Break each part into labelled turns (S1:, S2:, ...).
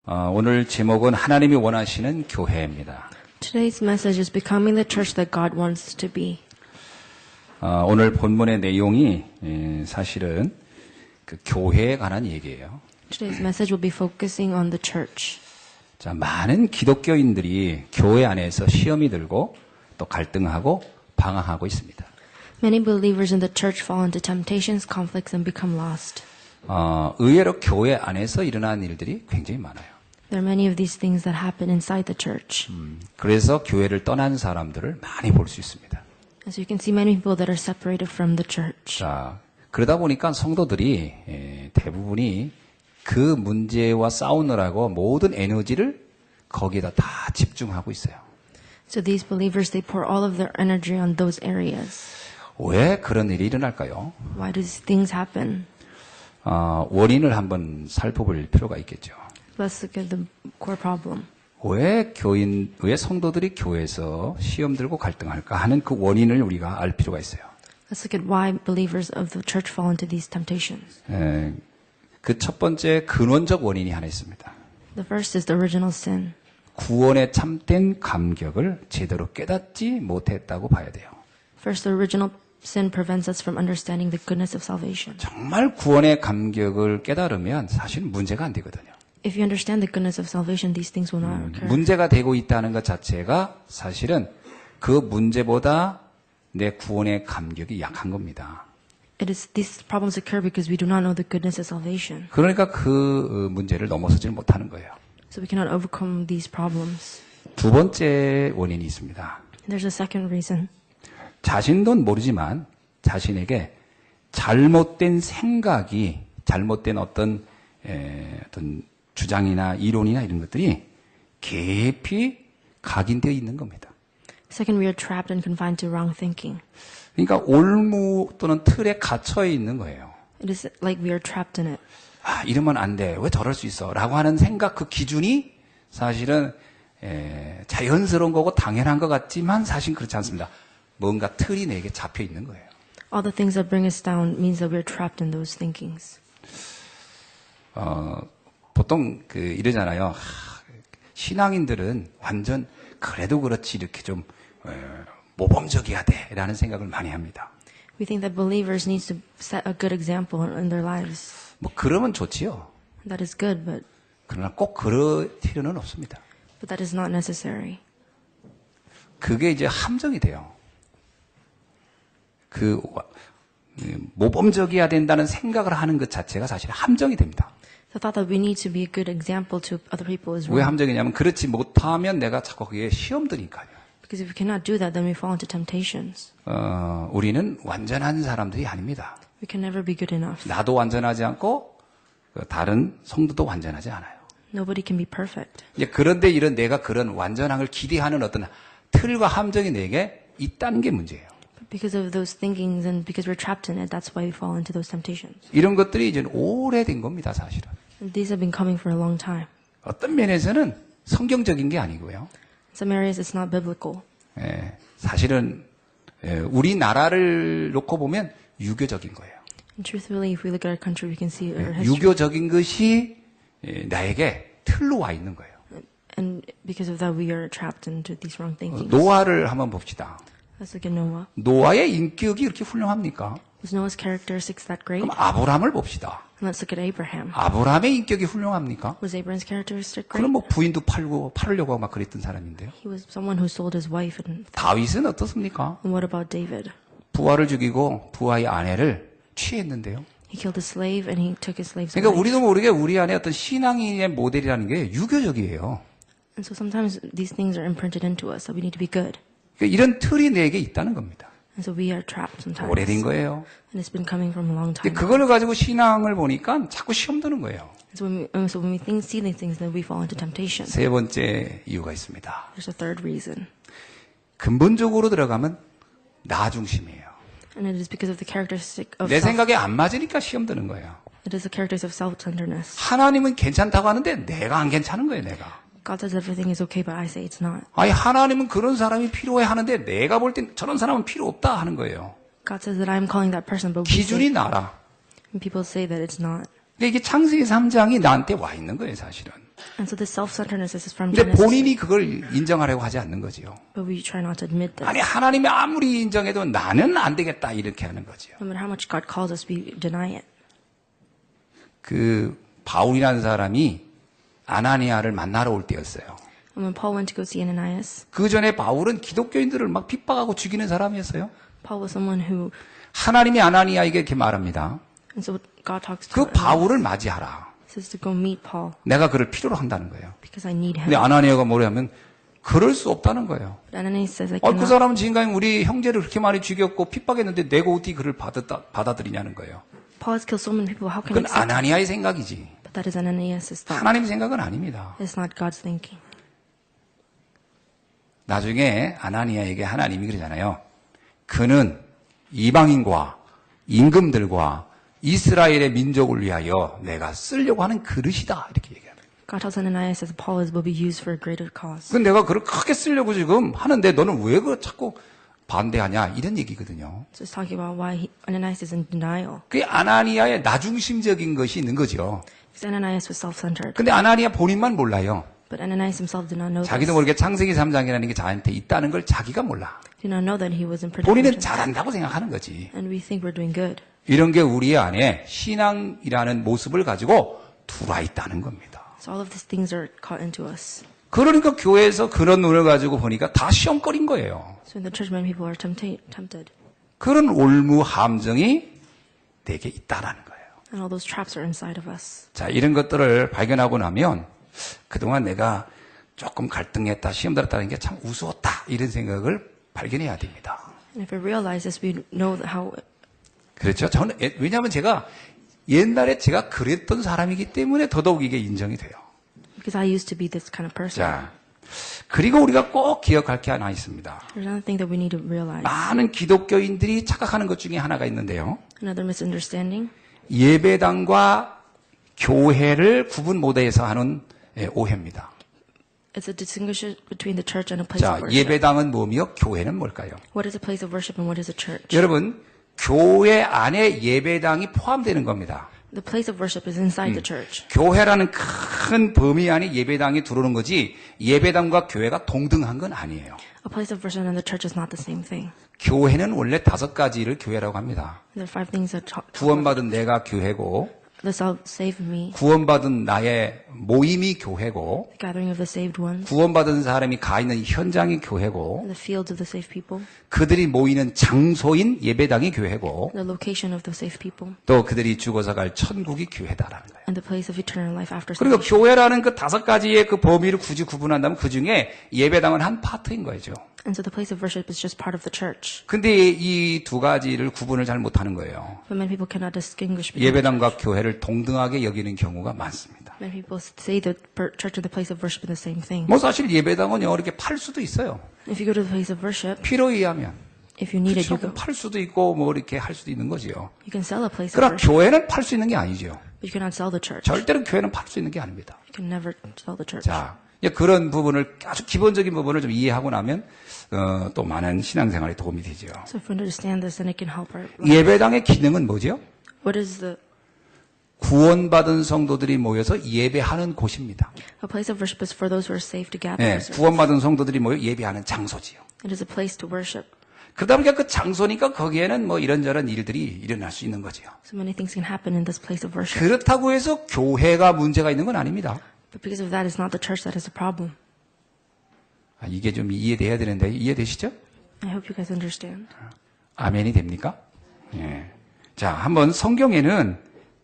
S1: 오늘 제목은 하나님이 원하시는 교회입니다.
S2: Today's message is becoming the church that God wants to be.
S1: 오늘 본문의 내용이 사실은 그 교회에 관한 얘기예요.
S2: Today's message will be focusing on the church.
S1: 자, 많은 기독교인들이 교회 안에서 시험이 들고 또 갈등하고 방황하고 있습니다.
S2: Many believers in the church fall into temptations, conflicts, and become lost.
S1: 의외로 교회 안에서 일어나는 일들이 굉장히 많아요.
S2: There are many of these things that happen inside the church.
S1: 그래서 교회를 떠난 사람들을 많이 볼 수 있습니다.
S2: As you can see, many people that are separated from the church.
S1: 자, 그러다 보니까 성도들이 대부분이 그 문제와 싸우느라고 모든 에너지를 거기에다 다 집중하고 있어요.
S2: So these believers, they pour all of their energy on those areas.
S1: 왜 그런 일이 일어날까요?
S2: Why do these things happen?
S1: 원인을 한번 살펴볼 필요가 있겠죠.
S2: Let's look at the core problem.
S1: 왜 성도들이 교회에서 시험 들고 갈등할까 하는 그 원인을 우리가 알 필요가 있어요.
S2: Let's look at why believers of the church fall into these temptations.
S1: 그 첫 번째 근원적 원인이 하나 있습니다.
S2: The first is the original sin.
S1: 구원의 참된 감격을 제대로 깨닫지 못했다고 봐야 돼요.
S2: First, the original sin prevents us from understanding the goodness of salvation.
S1: 정말 구원의 감격을 깨달으면 사실 문제가 안 되거든요.
S2: If you understand the goodness of salvation, these things will not occur.
S1: 문제가 되고 있다는 것 자체가 사실은 그 문제보다 내 구원의 감격이 약한 겁니다.
S2: These problems occur because we do not know the goodness of salvation.
S1: 그러니까 그 문제를 넘어서질 못하는 거예요.
S2: So we cannot overcome these problems.
S1: 두 번째 원인이 있습니다.
S2: There's a second reason.
S1: 자신도 모르지만 자신에게 잘못된 생각이, 잘못된 어떤 주장이나 이론이나 이런 것들이 깊이 각인되어 있는 겁니다.
S2: Second, we are trapped and confined to wrong thinking.
S1: 그러니까 올무 또는 틀에 갇혀 있는 거예요.
S2: It is like we are trapped in it.
S1: 이러면 안 돼. 왜 저럴 수 있어? 라고 하는 생각, 그 기준이 사실은 자연스러운 거고 당연한 것 같지만 사실 그렇지 않습니다. 뭔가 틀이 내게 잡혀 있는 거예요.
S2: All the things that bring us down means that we are trapped in those thinkings.
S1: 보통 이러잖아요. 신앙인들은 완전 그래도 그렇지 이렇게 좀 모범적이어야 돼라는 생각을 많이 합니다.
S2: We think that believers need to set a good example in their lives.
S1: 뭐 그러면 좋지요.
S2: That is good, but
S1: 그러나 꼭 그럴 필요는 없습니다.
S2: that is not necessary.
S1: 그게 이제 함정이 돼요. 모범적이어야 된다는 생각을 하는 것 자체가 사실 함정이 됩니다.
S2: The thought that we need to be a good example to other people is
S1: 왜
S2: wrong.
S1: 함정이냐면 그렇지 못하면 내가 자꾸 그게 시험 드니까요.
S2: Because if we cannot do that, then we fall into temptations.
S1: 우리는 완전한 사람들이 아닙니다.
S2: We can never be good enough.
S1: 나도 완전하지 않고 다른 성도도 완전하지 않아요.
S2: Nobody can be perfect.
S1: 그런데 내가 그런 완전함을 기대하는 어떤 틀과 함정이 내게 있다는 게 문제예요.
S2: But because of those thinkings and because we're trapped in it, that's why we fall into those temptations.
S1: 이런 것들이 이제 오래된 겁니다, 사실은.
S2: And these have been coming for a long time.
S1: 어떤 면에서는 성경적인 게 아니고요.
S2: In some areas, it's not biblical.
S1: 사실은 우리나라를 놓고 보면 유교적인 거예요.
S2: And truthfully, if we look at our country, we can see our history.
S1: 유교적인 것이 나에게 틀로 와 있는 거예요.
S2: And because of that, we are trapped into these wrong thinkings.
S1: 노아를 한번 봅시다.
S2: Let's look at Noah.
S1: 노아의 인격이 그렇게 훌륭합니까?
S2: Was Noah's characteristics that great?
S1: 그럼 아브라함을 봅시다.
S2: And let's look at Abraham.
S1: 아브라함의 인격이 훌륭합니까?
S2: Was Abraham's characteristic great?
S1: 그럼 뭐 부인도 팔으려고 하고 막 그랬던 사람인데요.
S2: He was someone who sold his wife. And
S1: 다윗은 어떻습니까?
S2: what about David?
S1: 부하를 죽이고 부하의 아내를 취했는데요.
S2: He killed a slave and he took his slave's
S1: 그러니까
S2: wife.
S1: 우리도 모르게 우리 안에 어떤 신앙인의 모델이라는 게 유교적이에요.
S2: And so sometimes these things are imprinted into us that we need to be good.
S1: 그러니까 이런 틀이 내게 있다는 겁니다.
S2: And so we are trapped sometimes.
S1: 오래된 거예요.
S2: And it's been coming from a long time.
S1: 그걸 가지고 신앙을 보니까 자꾸 시험 드는 거예요.
S2: So when we see these things, then we fall into temptation.
S1: 세 번째 이유가 있습니다.
S2: There's a third reason.
S1: 근본적으로 들어가면 나 중심이에요.
S2: And it is because of the characteristic of
S1: 내 생각에 안 맞으니까 시험 드는 거예요.
S2: It is the characteristics of self-centeredness.
S1: 하나님은 괜찮다고 하는데 내가 안 괜찮은 거예요, 내가.
S2: God says everything is okay, but I say it's not.
S1: 아니, 하나님은 그런 사람이 필요해 하는데 내가 볼 땐 저런 사람은 필요 없다 하는 거예요.
S2: God says that I'm calling that person, but we
S1: 기준이
S2: say,
S1: 나라.
S2: and people say that it's not.
S1: 근데 이게 창세기 3장이 나한테 와 있는 거예요, 사실은.
S2: And so this self-centeredness is from
S1: 근데
S2: Genesis.
S1: 본인이 그걸 인정하려고 하지 않는 거지요.
S2: But we try not to admit this.
S1: 아니 하나님이 아무리 인정해도 나는 안 되겠다 이렇게 하는 거지요.
S2: No matter how much God calls us, we deny it.
S1: 그 바울이라는 사람이 아나니아를 만나러 올 때였어요.
S2: And when Paul went to go see Ananias,
S1: 그 전에 바울은 기독교인들을 막 핍박하고 죽이는 사람이었어요.
S2: Paul was someone who,
S1: 하나님이 아나니아에게 이렇게 말합니다.
S2: and so God talks to
S1: 그
S2: Ananias,
S1: 바울을 맞이하라.
S2: says to go meet Paul
S1: 내가 그를 필요로 한다는 거예요.
S2: because I need him.
S1: 근데 아나니아가 뭐냐면 그럴 수 없다는 거예요.
S2: But Ananias says, I
S1: 그
S2: cannot.
S1: 사람은 지금까지 우리 형제를 그렇게 많이 죽였고 핍박했는데 내가 어떻게 그를 받아들이냐는 거예요.
S2: Paul has killed so many people. How can I
S1: 그건
S2: accept it?
S1: 아나니아의 생각이지.
S2: But that is Ananias' thought.
S1: 하나님 생각은 아닙니다.
S2: It's not God's thinking.
S1: 나중에 아나니아에게 하나님이 그러잖아요. 그는 이방인과 임금들과 이스라엘의 민족을 위하여 내가 쓰려고 하는 그릇이다. 이렇게 얘기합니다.
S2: God tells Ananias that Paul will be used for a greater cause.
S1: 그 내가 그를 크게 쓰려고 지금 하는데 너는 왜 그 자꾸 반대하냐 이런 얘기거든요.
S2: So it's talking about why Ananias is in denial.
S1: 그게 아나니아의 나중심적인 것이 있는 거죠.
S2: Because Ananias was self-centered.
S1: 근데 아나니아 본인만 몰라요.
S2: But Ananias himself did not know
S1: 자기도
S2: this.
S1: 모르게 창세기 3장이라는 게 자한테 있다는 걸 자기가 몰라.
S2: Did not know that he was in
S1: 본인은
S2: predicament.
S1: 잘한다고 생각하는 거지.
S2: And we think we're doing good.
S1: 이런 게 우리 안에 신앙이라는 모습을 가지고 들어와 있다는 겁니다.
S2: So all of these things are caught into us.
S1: 그러니까 교회에서 그런 눈을 가지고 보니까 다 시험거린 거예요.
S2: So in the church, many people are tempted.
S1: 그런 올무 함정이 내게 있다라는 거예요.
S2: And all those traps are inside of us.
S1: 자, 이런 것들을 발견하고 나면 그동안 내가 조금 갈등했다, 시험 들었다는 게 참 우스웠다 이런 생각을 발견해야 됩니다.
S2: And if we realize this, we know how.
S1: 그렇죠? 저는 왜냐하면 제가 옛날에 제가 그랬던 사람이기 때문에 더더욱 이게 인정이 돼요.
S2: Because I used to be this kind of person.
S1: 자, 그리고 우리가 꼭 기억할 게 하나 있습니다.
S2: There's another thing that we need to realize.
S1: 많은 기독교인들이 착각하는 것 중에 하나가 있는데요.
S2: Another misunderstanding.
S1: 예배당과 교회를 구분 못해서 하는 오해입니다.
S2: It's a distinction between the church and a place
S1: 자,
S2: of worship.
S1: 예배당은 뭐며 교회는 뭘까요?
S2: What is a place of worship and what is a church?
S1: 여러분, 교회 안에 예배당이 포함되는 겁니다.
S2: The place of worship is inside the church.
S1: 교회라는 큰 범위 안에 예배당이 들어오는 거지 예배당과 교회가 동등한 건 아니에요.
S2: A place of worship and the church is not the same thing.
S1: 교회는 원래 5가지를 교회라고 합니다.
S2: There are 5 things that talk.
S1: 구원받은 내가 교회고,
S2: The saved me,
S1: 구원받은 나의 모임이 교회고,
S2: the gathering of the saved ones,
S1: 구원받은 사람이 가 있는 현장이 교회고,
S2: and the fields of the saved people,
S1: 그들이 모이는 장소인 예배당이 교회고,
S2: the location of the saved people,
S1: 또 그들이 죽어서 갈 천국이 교회다라는 거예요.
S2: and the place of eternal life after
S1: 그리고
S2: salvation.
S1: 교회라는 그 5가지의 그 범위를 굳이 구분한다면 그 중에 예배당은 한 파트인 거죠.
S2: And so the place of worship is just part of the church.
S1: 근데 이 2가지를 구분을 잘 못하는 거예요.
S2: But many people cannot distinguish between.
S1: 예배당과 교회를 동등하게 여기는 경우가 많습니다.
S2: Many people say the church and the place of worship are the same thing.
S1: 뭐 사실 예배당은요 이렇게 팔 수도 있어요.
S2: If you go to the place of worship,
S1: 필요에 의하면.
S2: if you need it, you
S1: 그렇죠?
S2: go.
S1: 팔 수도 있고 뭐 이렇게 할 수도 있는 거지요.
S2: You can sell a place of
S1: 그러나
S2: worship,
S1: 교회는 팔 수 있는 게 아니죠.
S2: but you cannot sell the church.
S1: 절대로 교회는 팔 수 있는 게 아닙니다.
S2: You can never sell the church.
S1: 자, 이제 그런 부분을 아주 기본적인 부분을 좀 이해하고 나면 또 많은 신앙생활에 도움이 되죠.
S2: So if we understand this, then it can help our life.
S1: 예배당의 기능은 뭐죠?
S2: What is the
S1: 구원받은 성도들이 모여서 예배하는 곳입니다.
S2: a place of worship is for those who are saved to gather.
S1: 네,
S2: for service.
S1: 구원받은 성도들이 모여 예배하는 장소지요.
S2: It is a place to worship.
S1: 그러다 보니까 그 장소니까 거기에는 뭐 이런저런 일들이 일어날 수 있는 거지요.
S2: So many things can happen in this place of worship.
S1: 그렇다고 해서 교회가 문제가 있는 건 아닙니다.
S2: But because of that, it's not the church that is a problem.
S1: 이게 좀 이해돼야 되는데 이해되시죠?
S2: I hope you guys understand.
S1: 아멘이 됩니까? 예. 자, 한번 성경에는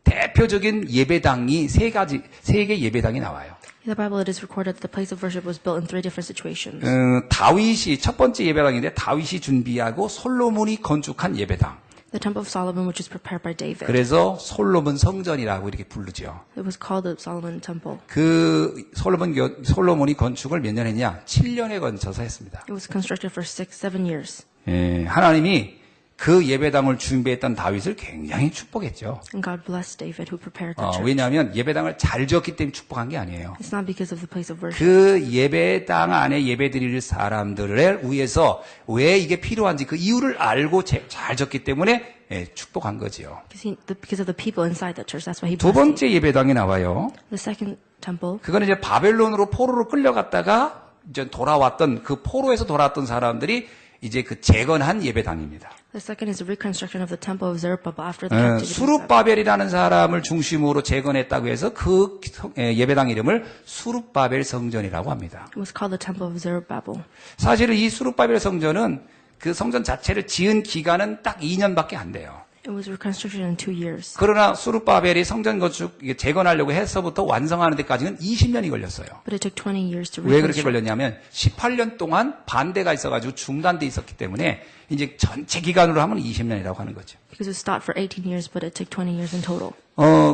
S1: 대표적인 예배당이 세 개 예배당이 나와요.
S2: In the Bible, it is recorded that the place of worship was built in 3 different situations.
S1: 다윗이 첫 번째 예배당인데 다윗이 준비하고 솔로몬이 건축한 예배당.
S2: The Temple of Solomon, which is prepared by David.
S1: 그래서 솔로몬 성전이라고 이렇게 부르죠.
S2: It was called the Solomon Temple.
S1: 그 솔로몬이 건축을 몇 년 했냐? 7년에 걸쳐서 했습니다.
S2: It was constructed for 7 years.
S1: 예, 하나님이 그 예배당을 준비했던 다윗을 굉장히 축복했죠.
S2: And God blessed David who prepared the church.
S1: 왜냐하면 예배당을 잘 지었기 때문에 축복한 게 아니에요.
S2: It's not because of the place of worship.
S1: 그 예배당 안에 예배드릴 사람들을 위해서 왜 이게 필요한지 그 이유를 알고 잘 지었기 때문에 축복한 거지요.
S2: Because of the people inside that church. That's why he
S1: 두
S2: blessed it.
S1: 번째 예배당이 나와요.
S2: The second temple.
S1: 그거는 이제 바벨론으로 포로로 끌려갔다가 이제 돌아왔던 그 포로에서 돌아왔던 사람들이 이제 그 재건한 예배당입니다.
S2: The second is the reconstruction of the temple of Zerubbabel after the captivity.
S1: 수룹바벨이라는 사람을 중심으로 재건했다고 해서 그 예배당 이름을 수룹바벨 성전이라고 합니다.
S2: It was called the temple of Zerubbabel.
S1: 사실은 이 수룹바벨 성전은 그 성전 자체를 지은 기간은 딱 2년밖에 안 돼요.
S2: It was reconstructed in 2 years.
S1: 그러나 수룹바벨이 성전 건축 재건하려고 해서부터 완성하는 데까지는 20년이 걸렸어요.
S2: But it took 20 years to
S1: 왜 그렇게
S2: reconstruct.
S1: 걸렸냐면 18년 동안 반대가 있어가지고 중단돼 있었기 때문에 이제 전체 기간으로 하면 20년이라고 하는 거죠.
S2: Because it started for 18 years, but it took 20 years in total.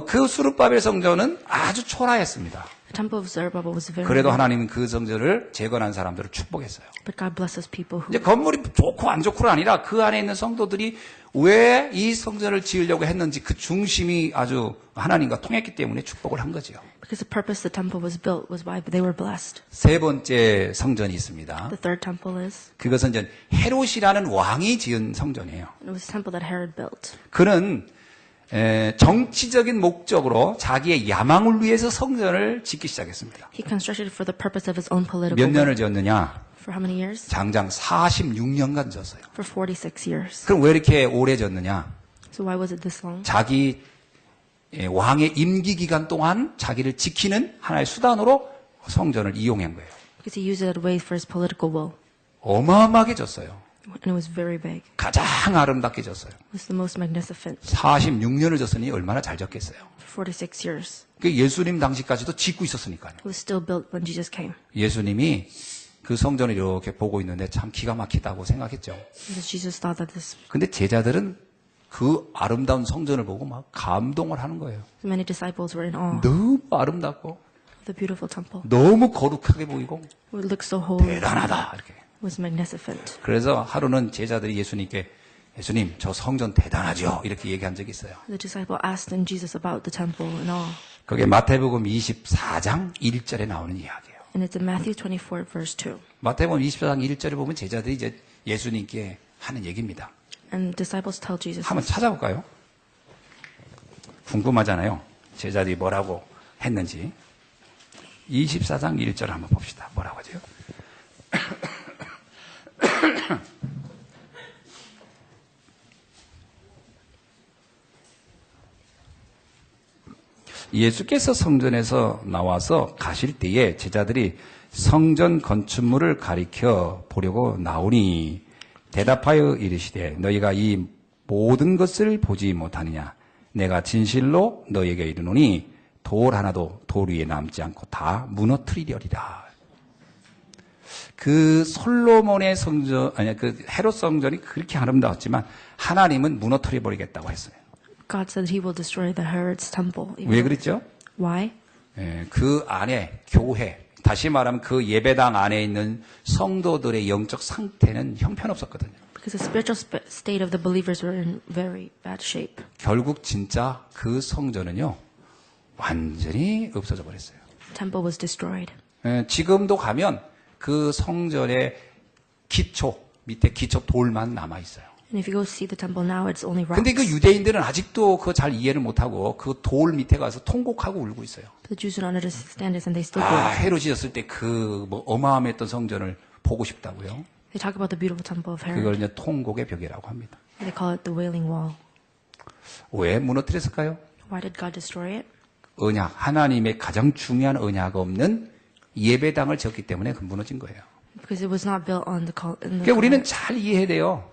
S1: 그 수룹바벨 성전은 아주 초라했습니다.
S2: The temple of Zerubbabel was very
S1: 그래도
S2: big,
S1: 하나님은 그 성전을 재건한 사람들을 축복했어요.
S2: but God blesses people who
S1: 이제 건물이 좋고 안 좋고가 아니라 그 안에 있는 성도들이 왜 이 성전을 지으려고 했는지 그 중심이 아주 하나님과 통했기 때문에 축복을 한 거죠.
S2: because the purpose the temple was built was why they were blessed.
S1: 세 번째 성전이 있습니다.
S2: The third temple is,
S1: 그것은 이제 헤롯이라는 왕이 지은 성전이에요.
S2: it was the temple that Herod built.
S1: 그는 정치적인 목적으로 자기의 야망을 위해서 성전을 짓기 시작했습니다.
S2: He constructed it for the purpose of his own political
S1: 몇
S2: gain.
S1: 년을 지었느냐?
S2: For how many years?
S1: 장장 46년간 지었어요.
S2: For 46 years.
S1: 그럼 왜 이렇게 오래 지었느냐?
S2: So why was it this long?
S1: 자기 왕의 임기 기간 동안 자기를 지키는 하나의 수단으로 성전을 이용한 거예요.
S2: Because he used it as a way for his political will.
S1: 어마어마하게 졌어요.
S2: And it was very big.
S1: 가장 아름답게 졌어요.
S2: It was the most magnificent
S1: 46년을 졌으니 얼마나 잘 졌겠어요.
S2: for 46 years.
S1: 그 예수님 당시까지도 짓고 있었으니까요.
S2: It was still built when Jesus came.
S1: 예수님이 그 성전을 이렇게 보고 있는데 참 기가 막히다고 생각했죠.
S2: Because Jesus thought that this,
S1: 근데 제자들은 그 아름다운 성전을 보고 막 감동을 하는 거예요.
S2: many disciples were in awe
S1: 너무 아름답고
S2: of the beautiful temple.
S1: 너무 거룩하게 보이고
S2: It looked so holy. It
S1: 대단하다 이렇게.
S2: was magnificent.
S1: 그래서 하루는 제자들이 예수님께 예수님 저 성전 대단하죠 이렇게 얘기한 적이 있어요.
S2: The disciple asked then Jesus about the temple and awe.
S1: 그게 마태복음 24장 1절에 나오는 이야기예요.
S2: And it's in Matthew 24 verse 2.
S1: 마태복음 24장 1절에 보면 제자들이 이제 예수님께 하는 얘기입니다.
S2: And disciples tell Jesus,
S1: 한번 찾아볼까요? 궁금하잖아요. 제자들이 뭐라고 했는지. 24장 1절 한번 봅시다. 뭐라고 하죠? 예수께서 성전에서 나와서 가실 때에 제자들이 성전 건축물을 가리켜 보려고 나오니 대답하여 이르시되 너희가 이 모든 것을 보지 못하느냐 내가 진실로 너희에게 이르노니 돌 하나도 돌 위에 남지 않고 다 무너뜨리려리라. 그 솔로몬의 성전 아니 그 헤롯 성전이 그렇게 아름다웠지만 하나님은 무너뜨려 버리겠다고 했어요.
S2: God said he will destroy the Herod's temple.
S1: 왜 그랬죠?
S2: Why?
S1: 그 안에 교회, 다시 말하면 그 예배당 안에 있는 성도들의 영적 상태는 형편없었거든요.
S2: Because the spiritual state of the believers were in very bad shape.
S1: 결국 진짜 그 성전은요, 완전히 없어져 버렸어요.
S2: The temple was destroyed.
S1: 지금도 가면 그 성전의 기초, 밑에 기초 돌만 남아있어요.
S2: And if you go see the temple now, it's only rocks.
S1: 근데 그 유대인들은 아직도 그거 잘 이해를 못하고 그 돌 밑에 가서 통곡하고 울고 있어요.
S2: The Jews do not understand this, and they still
S1: 아,
S2: go.
S1: 헤롯이었을 때 그 뭐 어마어마했던 성전을 보고 싶다고요.
S2: They talk about the beautiful temple of
S1: 그걸
S2: Herod.
S1: 이제 통곡의 벽이라고 합니다.
S2: They call it the Wailing Wall.
S1: 왜 무너뜨렸을까요?
S2: Why did God destroy it?
S1: 언약, 하나님의 가장 중요한 언약 없는 예배당을 지었기 때문에 그 무너진 거예요.
S2: Because it was not built on the
S1: 그러니까 우리는 잘 이해해야 돼요.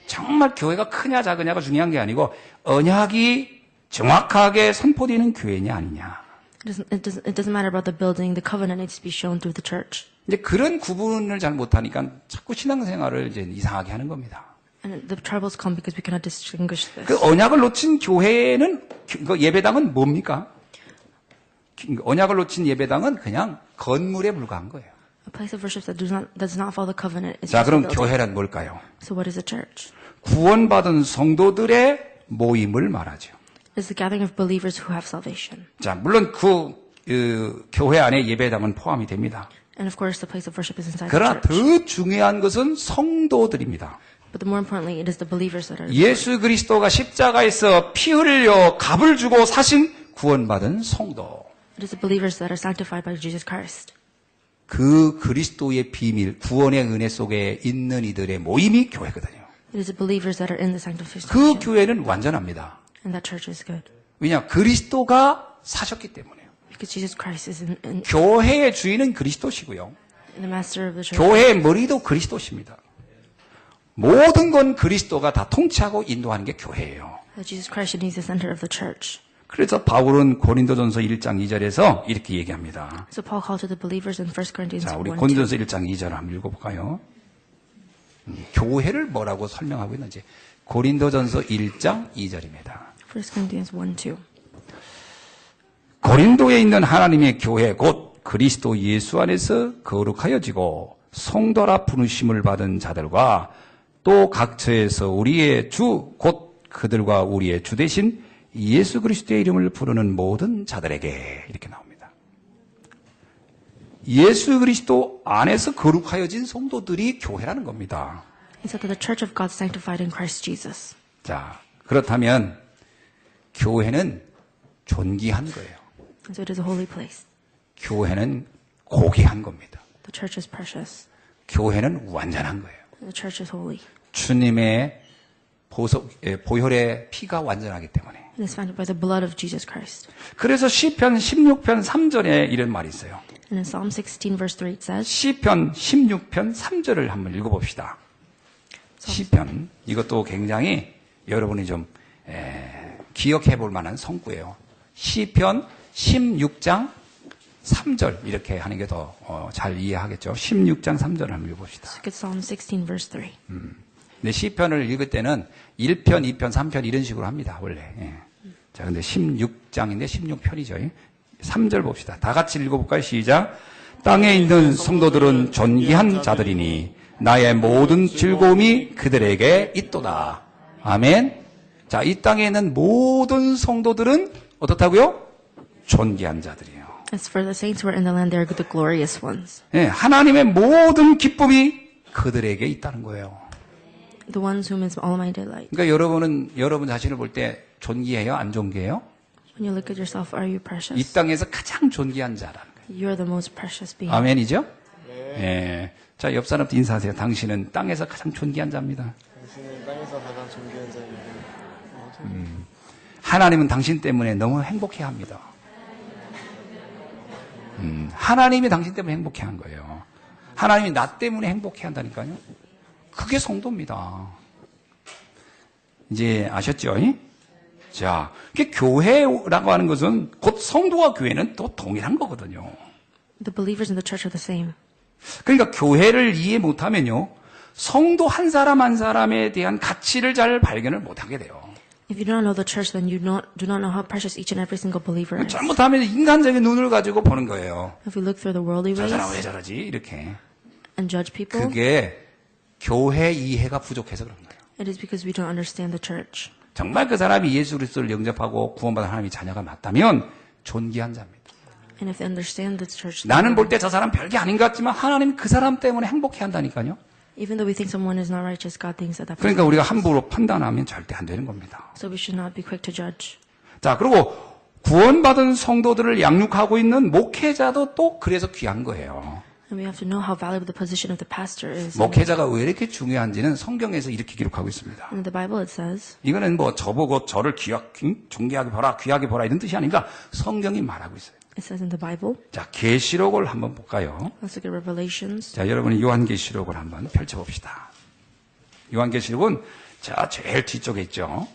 S1: 정말 교회가 크냐 작으냐가 중요한 게 아니고 언약이 정확하게 선포되는 교회냐 아니냐.
S2: It doesn't matter about the building. The covenant needs to be shown through the church.
S1: 이제 그런 구분을 잘 못하니까 자꾸 신앙생활을 이제 이상하게 하는 겁니다.
S2: And the troubles come because we cannot distinguish this.
S1: 그 언약을 놓친 교회는 그 예배당은 뭡니까? 언약을 놓친 예배당은 그냥 건물에 불과한 거예요.
S2: A place of worship that does not follow the covenant is
S1: 자,
S2: just a
S1: 그럼
S2: building.
S1: 교회란 뭘까요?
S2: So what is a church?
S1: 구원받은 성도들의 모임을 말하죠.
S2: It's the gathering of believers who have salvation.
S1: 자, 물론 교회 안에 예배당은 포함이 됩니다.
S2: And of course, the place of worship is inside the
S1: 그러나
S2: church.
S1: 더 중요한 것은 성도들입니다.
S2: But more importantly, it is the believers that are.
S1: 예수 그리스도가 십자가에서 피 흘려 값을 주고 사신 구원받은 성도.
S2: It is the believers that are sanctified by Jesus Christ.
S1: 그 그리스도의 비밀, 구원의 은혜 속에 있는 이들의 모임이 교회거든요.
S2: It is the believers that are in the sanctification.
S1: 그 교회는 완전합니다.
S2: And that church is good.
S1: 왜냐? 그리스도가 사셨기 때문에요.
S2: Because Jesus Christ is in
S1: 교회의 주인은 그리스도시고요.
S2: the master of the church.
S1: 교회의 머리도 그리스도십니다. 모든 건 그리스도가 다 통치하고 인도하는 게 교회예요.
S2: That Jesus Christ is the center of the church.
S1: 그래서 바울은 고린도전서 1장 2절에서 이렇게 얘기합니다.
S2: So Paul called to the believers in 1 Corinthians
S1: 자, 우리
S2: 1:2.
S1: 고린도전서 1장 2절 한번 읽어볼까요? 교회를 뭐라고 설명하고 있는지. 고린도전서 1장 2절입니다.
S2: 1 Corinthians 1:2.
S1: 고린도에 있는 하나님의 교회 곧 그리스도 예수 안에서 거룩하여지고 성도라 부르심을 받은 자들과 또 각처에서 우리의 주 곧 그들과 우리의 주 대신 예수 그리스도의 이름을 부르는 모든 자들에게 이렇게 나옵니다. 예수 그리스도 안에서 거룩하여진 성도들이 교회라는 겁니다.
S2: He said that the church of God sanctified in Christ Jesus.
S1: 자, 그렇다면 교회는 존귀한 거예요.
S2: And so it is a holy place.
S1: 교회는 고귀한 겁니다.
S2: The church is precious.
S1: 교회는 완전한 거예요.
S2: The church is holy.
S1: 주님의 보혈의 피가 완전하기 때문에.
S2: It is founded by the blood of Jesus Christ.
S1: 그래서 시편 16편 3절에 이런 말이 있어요.
S2: And in Psalm 16 verse 3 it says,
S1: 시편 16편 3절을 한번 읽어봅시다. 시편 이것도 굉장히 여러분이 좀 기억해 볼 만한 성구예요. 시편 16장 3절 이렇게 하는 게 더 잘 이해하겠죠. 16장 3절을 한번 읽어봅시다.
S2: look at Psalm 16 verse 3.
S1: 근데 시편을 읽을 때는 1편, 2편, 3편 이런 식으로 합니다. 원래. 예. 자, 근데 16장인데 16편이죠. 3절 봅시다. 다 같이 읽어볼까요? 시작. 땅에 있는 성도들은 존귀한 자들이니 나의 모든 즐거움이 그들에게 있도다. 아멘. 자, 이 땅에 있는 모든 성도들은 어떻다고요? 존귀한 자들이에요.
S2: As for the saints who are in the land, they are the glorious ones.
S1: 예, 하나님의 모든 기쁨이 그들에게 있다는 거예요.
S2: The ones whom is all my delight.
S1: 그러니까 여러분은 여러분 자신을 볼 때 존귀해요? 안 존귀해요?
S2: When you look at yourself, are you
S1: 이
S2: precious?
S1: 땅에서 가장 존귀한 자라는 거예요.
S2: You are the most precious being.
S1: 아멘이죠? 예. 자, 옆 사람도 인사하세요. 당신은 땅에서 가장 존귀한 자입니다.
S3: 당신은 땅에서 가장 존귀한 자입니다.
S1: 하나님은 당신 때문에 너무 행복해 합니다. 하나님이 당신 때문에 행복해 한 거예요. 하나님이 나 때문에 행복해 한다니까요. 그게 성도입니다. 이제 아셨죠? 자, 이게 교회라고 하는 것은 곧 성도와 교회는 또 동일한 거거든요.
S2: The believers in the church are the same.
S1: 그러니까 교회를 이해 못하면요, 성도 한 사람 한 사람에 대한 가치를 잘 발견을 못하게 돼요.
S2: If you do not know the church, then you do not know how precious each and every single believer is.
S1: 잘못하면 인간적인 눈을 가지고 보는 거예요.
S2: If we look through the worldly
S1: 저 사람 왜
S2: ways
S1: 저러지? 이렇게.
S2: and judge people,
S1: 그게 교회 이해가 부족해서 그런 거예요.
S2: it is because we don't understand the church.
S1: 정말 그 사람이 예수 그리스도를 영접하고 구원받은 하나님의 자녀가 맞다면 존귀한 자입니다.
S2: And if they understand the church,
S1: 나는 볼 때 저 사람 별게 아닌 것 같지만 하나님 그 사람 때문에 행복해 한다니까요.
S2: even though we think someone is not righteous, God thinks that that
S1: 그러니까
S2: person.
S1: 우리가 함부로 판단하면 절대 안 되는 겁니다.
S2: So we should not be quick to judge.
S1: 자, 그리고 구원받은 성도들을 양육하고 있는 목회자도 또 그래서 귀한 거예요.
S2: And we have to know how valuable the position of the pastor is.
S1: 목회자가 왜 이렇게 중요한지는 성경에서 이렇게 기록하고 있습니다.
S2: In the Bible it says,
S1: 이거는 뭐 저보고 저를 존귀하게 보라, 귀하게 보라 이런 뜻이 아니라 성경이 말하고 있어요.
S2: it says in the Bible.
S1: 자, 계시록을 한번 볼까요?
S2: Let's look at Revelations.
S1: 자, 여러분이 요한계시록을 한번 펼쳐봅시다. 요한계시록은 자, 제일 뒤쪽에 있죠.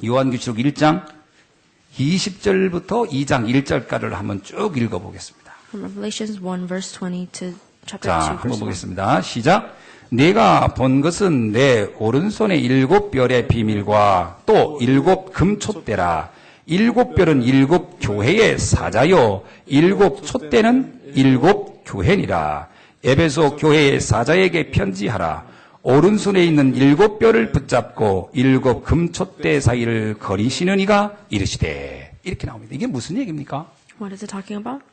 S1: 요한계시록 1장 20절부터 2장 1절까지를 한번 쭉 읽어보겠습니다.
S2: From Revelations 1 verse 20 to chapter
S1: 자,
S2: 2
S1: 한번
S2: verse 1.
S1: 보겠습니다. 시작. 내가 본 것은 내 오른손의 7별의 비밀과 또 7 금촛대라. 7별은 7 교회의 사자요 7 촛대는 7 교회니라. 에베소 교회의 사자에게 편지하라. 오른손에 있는 7별을 붙잡고 7 금촛대 사이를 거리시는 이가 이르시되. 이렇게 나옵니다. 이게 무슨 얘기입니까?
S2: What is it talking about?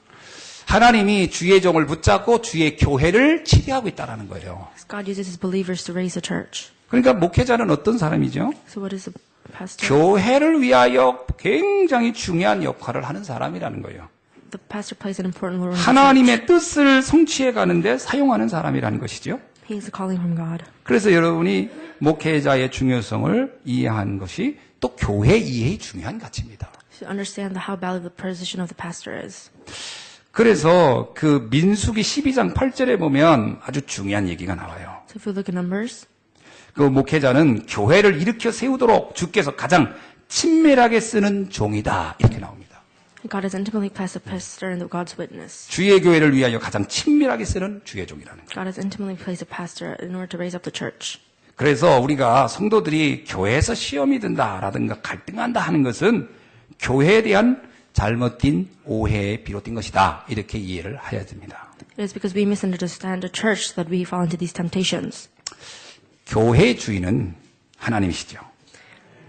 S1: 하나님이 주의 종을 붙잡고 주의 교회를 치료하고 있다는 거예요.
S2: God uses his believers to raise a church.
S1: 그러니까 목회자는 어떤 사람이죠?
S2: So what is Pastor,
S1: 교회를 위하여 굉장히 중요한 역할을 하는 사람이라는 거예요.
S2: the pastor plays an important role in the church.
S1: 하나님의 뜻을 성취해 가는데 사용하는 사람이라는 것이죠.
S2: He is a calling from God.
S1: 그래서 여러분이 목회자의 중요성을 이해한 것이 또 교회 이해의 중요한 가치입니다.
S2: To understand how valuable the position of the pastor is.
S1: 그래서 그 민수기 12장 8절에 보면 아주 중요한 얘기가 나와요.
S2: So if we look at Numbers,
S1: 그 목회자는 교회를 일으켜 세우도록 주께서 가장 친밀하게 쓰는 종이다. 이렇게 나옵니다.
S2: God has intimately placed the pastor in the God's witness.
S1: 주의 교회를 위하여 가장 친밀하게 쓰는 주의 종이라는 거예요.
S2: God has intimately placed a pastor in order to raise up the church.
S1: 그래서 우리가 성도들이 교회에서 시험이 든다라든가 갈등한다 하는 것은 교회에 대한 잘못된 오해에 비롯된 것이다. 이렇게 이해를 해야 됩니다.
S2: It is because we misunderstand the church that we fall into these temptations.
S1: 교회의 주인은 하나님이시죠.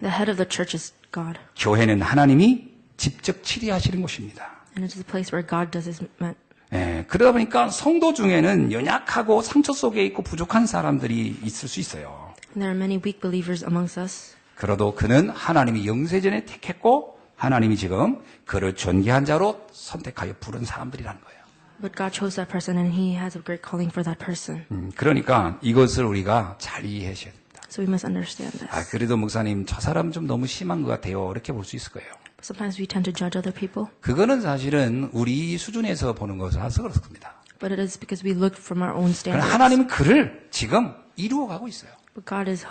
S2: The head of the church is God.
S1: 교회는 하나님이 직접 치리하시는 곳입니다.
S2: And it is a place where God does his
S1: 그러다 보니까 성도 중에는 연약하고 상처 속에 있고 부족한 사람들이 있을 수 있어요.
S2: And there are many weak believers amongst us.
S1: 그래도 그는 하나님이 영세전에 택했고 하나님이 지금 그를 존귀한 자로 선택하여 부른 사람들이라는 거예요.
S2: But God chose that person and he has a great calling for that person.
S1: 그러니까 이것을 우리가 잘 이해하셔야 됩니다.
S2: So we must understand this.
S1: 그래도 목사님 저 사람 좀 너무 심한 것 같아요. 이렇게 볼 수 있을 거예요.
S2: But sometimes we tend to judge other people.
S1: 그거는 사실은 우리 수준에서 보는 것이라서 그렇습니다.
S2: But it is because we look from our own
S1: 그러나
S2: standards.
S1: 하나님은 그를 지금 이루어가고 있어요.
S2: But God is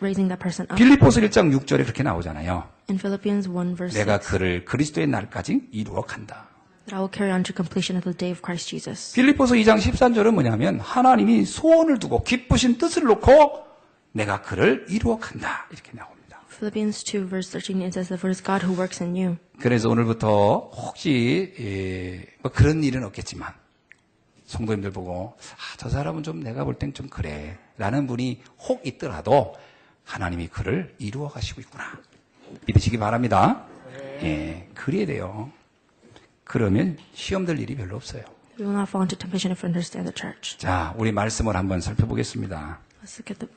S2: raising that person up.
S1: 빌립보서 1장 6절에 그렇게 나오잖아요.
S2: In Philippians 1 verse
S1: 내가
S2: 6,
S1: 그를 그리스도의 날까지 이루어 간다.
S2: that I will carry on to completion at the day of Christ Jesus.
S1: 빌립보서 2장 13절은 뭐냐면 하나님이 소원을 두고 기쁘신 뜻을 놓고 내가 그를 이루어 간다. 이렇게 나옵니다.
S2: Philippians 2 verse 13, it says that for it is God who works in you.
S1: 그래서 오늘부터 혹시 뭐 그런 일은 없겠지만 성도님들 보고 저 사람은 좀 내가 볼 땐 좀 그래 라는 분이 혹 있더라도 하나님이 그를 이루어 가시고 있구나 믿으시기 바랍니다. 그래야 돼요. 그러면 시험될 일이 별로 없어요.
S2: We will not fall into temptation if we understand the church.
S1: 자, 우리 말씀을 한번 살펴보겠습니다.
S2: Let's look at the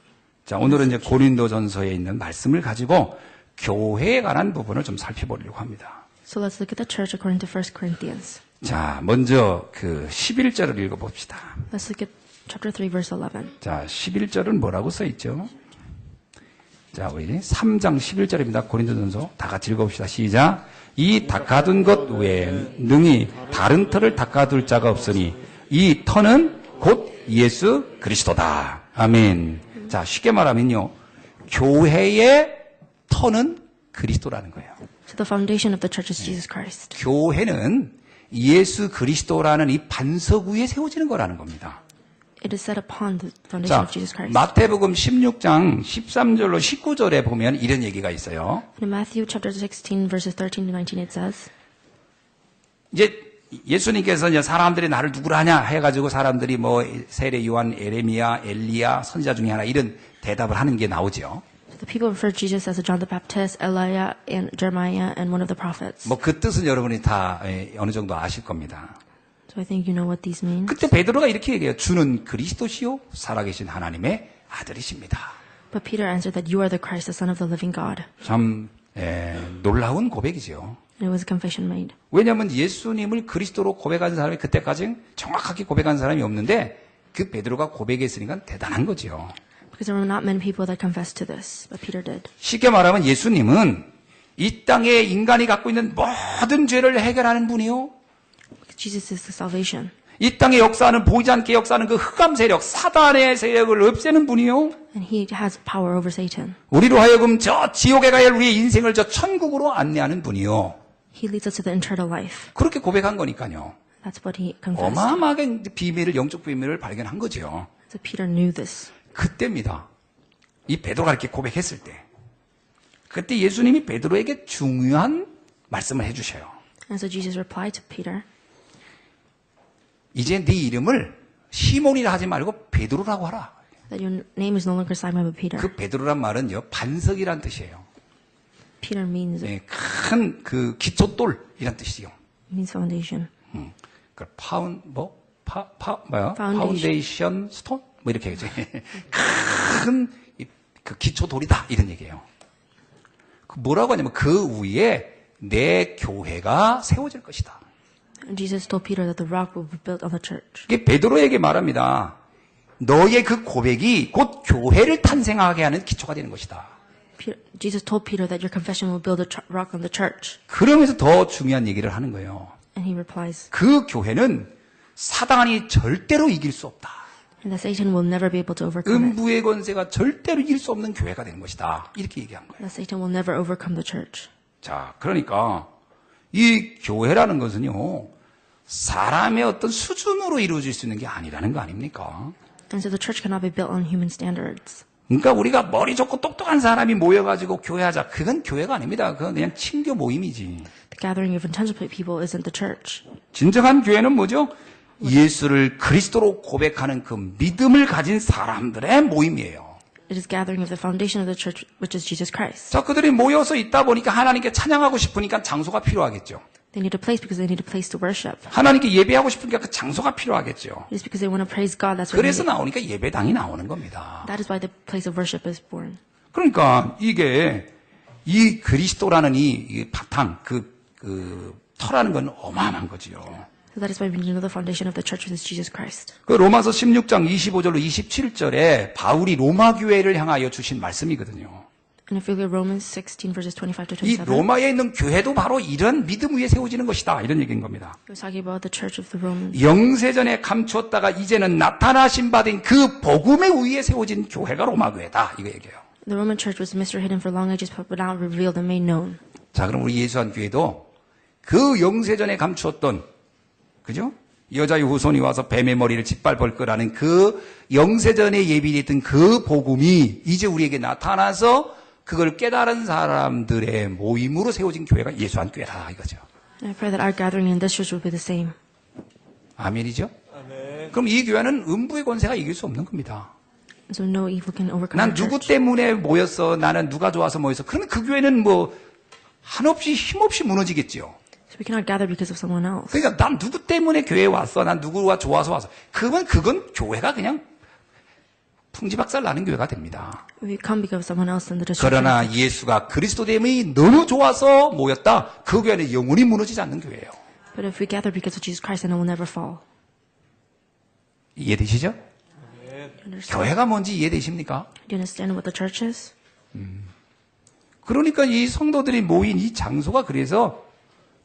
S1: 자, 오늘은 이제 고린도전서에 있는 말씀을 가지고 교회에 관한 부분을 좀 살펴보려고 합니다.
S2: So let's look at the church according to 1 Corinthians.
S1: 자, 먼저 그 11절을 읽어봅시다.
S2: Let's look at chapter 3 verse 11.
S1: 자, 11절은 뭐라고 써 있죠? 자, 우리 3장 11절입니다. 고린도전서 다 같이 읽어봅시다. 시작. 이 닦아둔 것 외에 능히 다른 터를 닦아둘 자가 없으니 이 터는 곧 예수 그리스도다. 아멘. 자, 쉽게 말하면요. 교회의 터는 그리스도라는 거예요.
S2: So the foundation of the church is Jesus Christ.
S1: 교회는 예수 그리스도라는 이 반석 위에 세워지는 거라는 겁니다.
S2: It is set upon the foundation
S1: 자,
S2: of Jesus Christ.
S1: 마태복음 16장 13절로 19절에 보면 이런 얘기가 있어요.
S2: In Matthew chapter 16 verses 13 to 19 it says,
S1: 이제 예수님께서 이제 사람들이 나를 누구라 하냐 해가지고 사람들이 뭐 세례 요한, 에레미야, 엘리야, 선지자 중에 하나 이런 대답을 하는 게 나오죠.
S2: the people refer to Jesus as John the Baptist, Elijah, and Jeremiah, and one of the prophets.
S1: 뭐 그 뜻은 여러분이 다 어느 정도 아실 겁니다.
S2: So I think you know what these mean.
S1: 그때 베드로가 이렇게 얘기해요. 주는 그리스도시요 살아계신 하나님의 아들이십니다.
S2: But Peter answered that you are the Christ, the Son of the living God.
S1: 참 놀라운 고백이죠.
S2: And it was a confession made.
S1: 왜냐하면 예수님을 그리스도로 고백한 사람이 그때까지 정확하게 고백한 사람이 없는데 그 베드로가 고백했으니까 대단한 거죠.
S2: Because there were not many people that confessed to this, but Peter did.
S1: 쉽게 말하면 예수님은 이 땅에 인간이 갖고 있는 모든 죄를 해결하는 분이요.
S2: Jesus is the salvation.
S1: 이 땅에 역사하는 보이지 않게 역사하는 그 흑암 세력, 사단의 세력을 없애는 분이요.
S2: And he has power over Satan.
S1: 우리로 하여금 저 지옥에 가야 할 우리의 인생을 저 천국으로 안내하는 분이요.
S2: He leads us to the eternal life.
S1: 그렇게 고백한 거니까요.
S2: That's what he confessed.
S1: 어마어마하게 비밀을, 영적 비밀을 발견한 거죠.
S2: So Peter knew this.
S1: 그때입니다. 이 베드로가 이렇게 고백했을 때. 그때 예수님이 베드로에게 중요한 말씀을 해주셔요.
S2: And so Jesus replied to Peter,
S1: 이제 네 이름을 시몬이라 하지 말고 베드로라고 하라.
S2: that your name is no longer Simon but Peter.
S1: 그 베드로란 말은요, 반석이란 뜻이에요.
S2: Peter means
S1: 큰 그 기초돌이란 뜻이요.
S2: means foundation.
S1: 그 파운데이션 스톤? 뭐 이렇게 하죠. 큰 그 기초돌이다. 이런 얘기예요. 뭐라고 하냐면 그 위에 내 교회가 세워질 것이다.
S2: And Jesus told Peter that the rock will be built on the church.
S1: 이게 베드로에게 말합니다. 너의 그 고백이 곧 교회를 탄생하게 하는 기초가 되는 것이다.
S2: Jesus told Peter that your confession will build a rock on the church.
S1: 그러면서 더 중요한 얘기를 하는 거예요.
S2: And he replies,
S1: 그 교회는 사단이 절대로 이길 수 없다.
S2: and that Satan will never be able to overcome it.
S1: 음부의 권세가 절대로 이길 수 없는 교회가 되는 것이다. 이렇게 얘기한 거예요.
S2: That Satan will never overcome the church.
S1: 자, 그러니까 이 교회라는 것은요, 사람의 어떤 수준으로 이루어질 수 있는 게 아니라는 거 아닙니까?
S2: And so the church cannot be built on human standards.
S1: 그러니까 우리가 머리 좋고 똑똑한 사람이 모여가지고 교회하자. 그건 교회가 아닙니다. 그건 그냥 친교 모임이지.
S2: The gathering of intelligent people isn't the church.
S1: 진정한 교회는 뭐죠? 예수를 그리스도로 고백하는 그 믿음을 가진 사람들의 모임이에요.
S2: It is gathering of the foundation of the church, which is Jesus Christ.
S1: 자, 그들이 모여서 있다 보니까 하나님께 찬양하고 싶으니까 장소가 필요하겠죠.
S2: They need a place because they need a place to worship.
S1: 하나님께 예배하고 싶으니까 그 장소가 필요하겠죠.
S2: It is because they want to praise God. That's why
S1: 그래서 나오니까 예배당이 나오는 겁니다.
S2: that is why the place of worship is born.
S1: 그러니까 이게 이 그리스도라는 이 바탕, 터라는 건 어마어마한 거지요.
S2: So that is why we need to know the foundation of the church, which is Jesus Christ.
S1: 그 로마서 16장 25절로 27절에 바울이 로마 교회를 향하여 주신 말씀이거든요.
S2: And if you look at Romans 16 verses 25 to
S1: 이
S2: 27,
S1: 로마에 있는 교회도 바로 이런 믿음 위에 세워지는 것이다. 이런 얘기인 겁니다.
S2: it was talking about the church of the Romans.
S1: 영세전에 감추었다가 이제는 나타나신 바 된 그 복음의 위에 세워진 교회가 로마 교회다. 이거 얘기해요.
S2: The Roman church was mystery hidden for long ages, but now revealed and made known.
S1: 자, 그럼 우리 예수한 교회도 그 영세전에 감추었던, 그죠? 여자의 후손이 와서 뱀의 머리를 짓밟을 거라는 그 영세전에 예비됐던 그 복음이 이제 우리에게 나타나서 그걸 깨달은 사람들의 모임으로 세워진 교회가 예수한 교회다 이거죠.
S2: And I pray that our gathering in this church will be the same.
S1: 아멘이죠?
S3: 아멘.
S1: 그럼 이 교회는 음부의 권세가 이길 수 없는 겁니다.
S2: So no evil can overcome
S1: 난
S2: our
S1: 누구
S2: church.
S1: 때문에 모였어? 나는 누가 좋아서 모였어? 그러면 그 교회는 뭐 한없이 힘없이 무너지겠죠.
S2: So we cannot gather because of someone else.
S1: 그러니까 난 누구 때문에 교회에 왔어? 난 누구가 좋아서 왔어? 그건 교회가 그냥 풍지박살 나는 교회가 됩니다.
S2: We come because of someone else in the destruction.
S1: 그러나 예수가 그리스도됨이 너무 좋아서 모였다. 그 교회는 영원히 무너지지 않는 교회예요.
S2: But if we gather because of Jesus Christ, then it will never fall.
S1: 이해되시죠?
S2: You understand?
S1: 교회가 뭔지 이해되십니까?
S2: Do you understand what the church is?
S1: 그러니까 이 성도들이 모인 이 장소가 그래서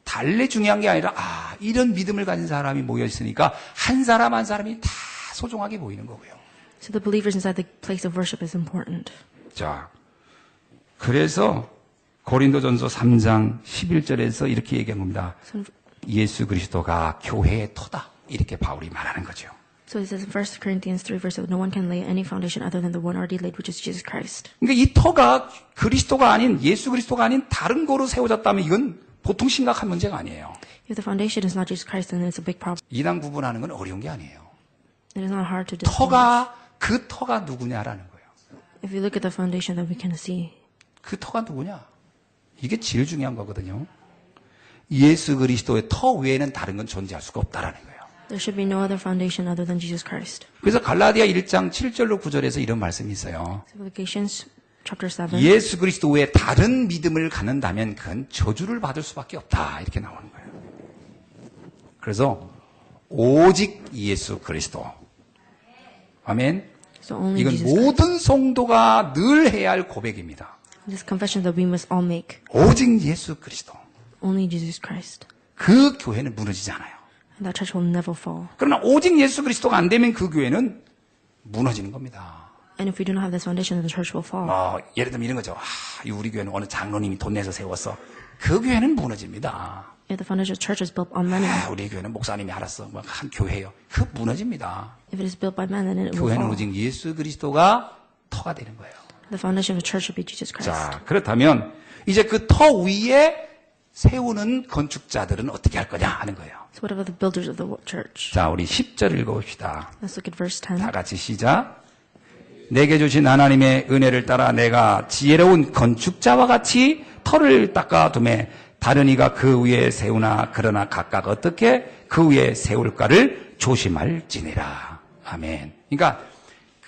S1: 달래 중요한 게 아니라 이런 믿음을 가진 사람이 모여 있으니까 한 사람 한 사람이 다 소중하게 보이는 거고요.
S2: So the believers inside the place of worship is important.
S1: 자, 그래서 고린도전서 3장 11절에서 이렇게 얘기한 겁니다.
S2: So,
S1: 예수 그리스도가 교회의 터다. 이렇게 바울이 말하는 거죠.
S2: so it says in 1 Corinthians 3 verse 7, no one can lay any foundation other than the one already laid, which is Jesus Christ.
S1: 그러니까 이 터가 그리스도가 아닌 예수 그리스도가 아닌 다른 거로 세워졌다면 이건 보통 심각한 문제가 아니에요.
S2: If the foundation is not Jesus Christ, then it's a big problem.
S1: 이단 구분하는 건 어려운 게 아니에요.
S2: It is not hard to distinguish.
S1: 그 터가 누구냐라는 거예요.
S2: If you look at the foundation, then we can see.
S1: 그 터가 누구냐? 이게 제일 중요한 거거든요. 예수 그리스도의 터 외에는 다른 건 존재할 수가 없다라는 거예요.
S2: There should be no other foundation other than Jesus Christ.
S1: 그래서 갈라디아 1장 7절로 9절에서 이런 말씀이 있어요.
S2: Galatians chapter 7.
S1: 예수 그리스도 외에 다른 믿음을 갖는다면 그건 저주를 받을 수밖에 없다. 이렇게 나오는 거예요. 그래서 오직 예수 그리스도. 아멘.
S2: So only
S1: 이건
S2: Jesus Christ.
S1: 모든 성도가 늘 해야 할 고백입니다.
S2: This confession that we must all make.
S1: 오직 예수 그리스도.
S2: Only Jesus Christ.
S1: 그 교회는 무너지지 않아요.
S2: And that church will never fall.
S1: 그러나 오직 예수 그리스도가 안 되면 그 교회는 무너지는 겁니다.
S2: And if we do not have this foundation, then the church will fall.
S1: 예를 들면 이런 거죠. 우리 교회는 어느 장로님이 돈 내서 세웠어. 그 교회는 무너집니다.
S2: If the foundation of the church is built on money,
S1: 우리 교회는 목사님이 알았어. 한 교회예요. 그 무너집니다.
S2: if it is built by man, then it will
S1: 교회는
S2: fall.
S1: 오직 예수 그리스도가 터가 되는 거예요.
S2: The foundation of the church should be Jesus Christ.
S1: 자, 그렇다면 이제 그 터 위에 세우는 건축자들은 어떻게 할 거냐 하는 거예요.
S2: So what about the builders of the church?
S1: 자, 우리 10절 읽어봅시다.
S2: Let's look at verse 10.
S1: 다 같이 시작. 내게 주신 하나님의 은혜를 따라 내가 지혜로운 건축자와 같이 터를 닦아두매 다른 이가 그 위에 세우나 그러나 각각 어떻게 그 위에 세울까를 조심할지니라. 아멘. 그러니까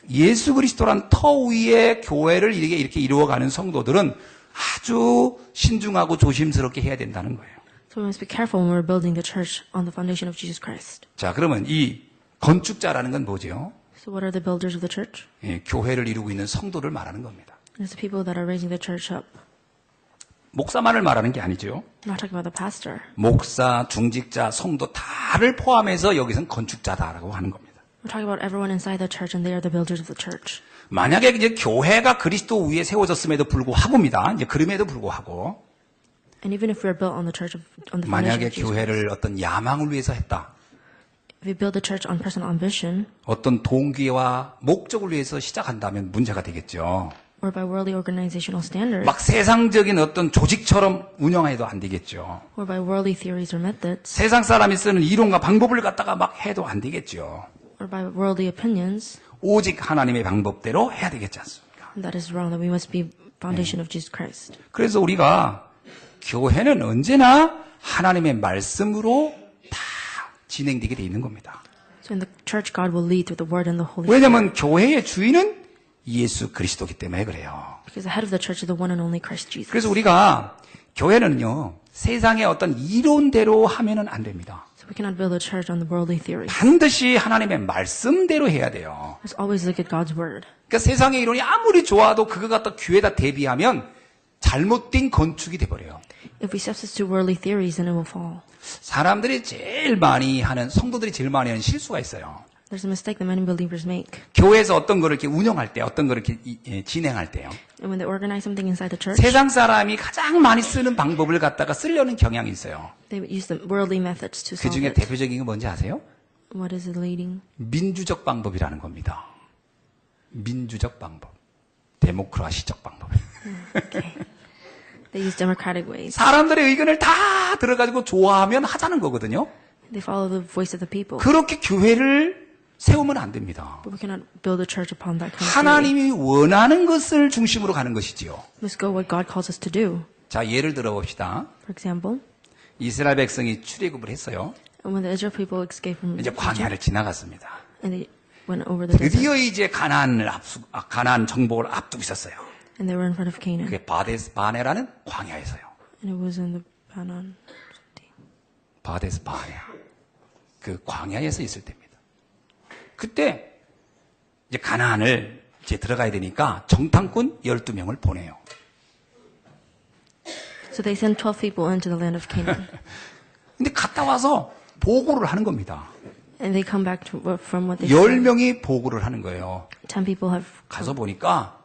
S1: 예수 그리스도란 터 위에 교회를 이렇게 이루어가는 성도들은 아주 신중하고 조심스럽게 해야 된다는 거예요.
S2: So we must be careful when we're building the church on the foundation of Jesus Christ.
S1: 자, 그러면 이 건축자라는 건 뭐죠?
S2: So what are the builders of the church?
S1: 예, 교회를 이루고 있는 성도를 말하는 겁니다.
S2: It's the people that are raising the church up.
S1: 목사만을 말하는 게 아니죠.
S2: I'm not talking about the pastor.
S1: 목사, 중직자, 성도 다를 포함해서 여기서는 건축자다라고 하는 겁니다.
S2: We're talking about everyone inside the church, and they are the builders of the church.
S1: 만약에 이제 교회가 그리스도 위에 세워졌음에도 불구하고입니다. 이제 그럼에도 불구하고
S2: And even if we are built on the church on the foundation
S1: 만약에
S2: of Jesus Christ,
S1: 교회를 어떤 야망을 위해서 했다.
S2: if we build the church on personal ambition
S1: 어떤 동기와 목적을 위해서 시작한다면 문제가 되겠죠.
S2: or by worldly organizational standards
S1: 막 세상적인 어떤 조직처럼 운영해도 안 되겠죠.
S2: or by worldly theories or methods
S1: 세상 사람이 쓰는 이론과 방법을 갖다가 막 해도 안 되겠죠.
S2: or by worldly opinions,
S1: 오직 하나님의 방법대로 해야 되겠지 않습니까?
S2: that is wrong. That we must be foundation of Jesus Christ.
S1: 그래서 우리가 교회는 언제나 하나님의 말씀으로 다 진행되게 돼 있는 겁니다.
S2: So in the church, God will lead through the Word and the Holy Spirit.
S1: 왜냐하면 교회의 주인은 예수 그리스도기 때문에 그래요.
S2: Because the head of the church is the one and only Christ Jesus.
S1: 그래서 우리가 교회는요, 세상의 어떤 이론대로 하면은 안 됩니다.
S2: So we cannot build a church on the worldly theories.
S1: 반드시 하나님의 말씀대로 해야 돼요.
S2: Let's always look at God's Word.
S1: 그러니까 세상의 이론이 아무리 좋아도 그거 갖다 교회에다 대비하면 잘못된 건축이 돼버려요.
S2: If we substitute worldly theories, then it will fall.
S1: 사람들이 제일 많이 하는, 성도들이 제일 많이 하는 실수가 있어요.
S2: There's a mistake that many believers make.
S1: 교회에서 어떤 거를 이렇게 운영할 때, 어떤 거를 이렇게 진행할 때요.
S2: And when they organize something inside the church,
S1: 세상 사람이 가장 많이 쓰는 방법을 갖다가 쓰려는 경향이 있어요.
S2: they use the worldly methods to
S1: 그
S2: solve
S1: 중에
S2: it.
S1: 대표적인 게 뭔지 아세요?
S2: What is it leading?
S1: 민주적 방법이라는 겁니다. 민주적 방법. 데모크라시적 방법.
S2: Okay. They use democratic ways.
S1: 사람들의 의견을 다 들어가지고 좋아하면 하자는 거거든요.
S2: They follow the voice of the people.
S1: 그렇게 교회를 세우면 안 됩니다.
S2: But we cannot build a church upon that kind of theory.
S1: 하나님이 원하는 것을 중심으로 가는 것이지요.
S2: We must go what God calls us to do.
S1: 자, 예를 들어 봅시다.
S2: For example,
S1: 이스라엘 백성이 출애굽을 했어요.
S2: and when the Israel people escaped from
S1: 이제
S2: Egypt,
S1: 광야를 지나갔습니다.
S2: and they went over the desert,
S1: 드디어 이제 가나안 정복을 앞두고 있었어요.
S2: and they were in front of Canaan,
S1: 그게 바데스 바네라는 광야에서요.
S2: and it was in the Panan.
S1: 바데스 바네아. 그 광야에서 있을 때입니다. 그때 이제 가나안을 이제 들어가야 되니까 정탐꾼 12명을 보내요.
S2: So they sent 12 people into the land of Canaan,
S1: 근데 갔다 와서 보고를 하는 겁니다.
S2: and they come back to, from what they said.
S1: 10명이 보고를 하는 거예요.
S2: 10 people have
S1: 가서 보니까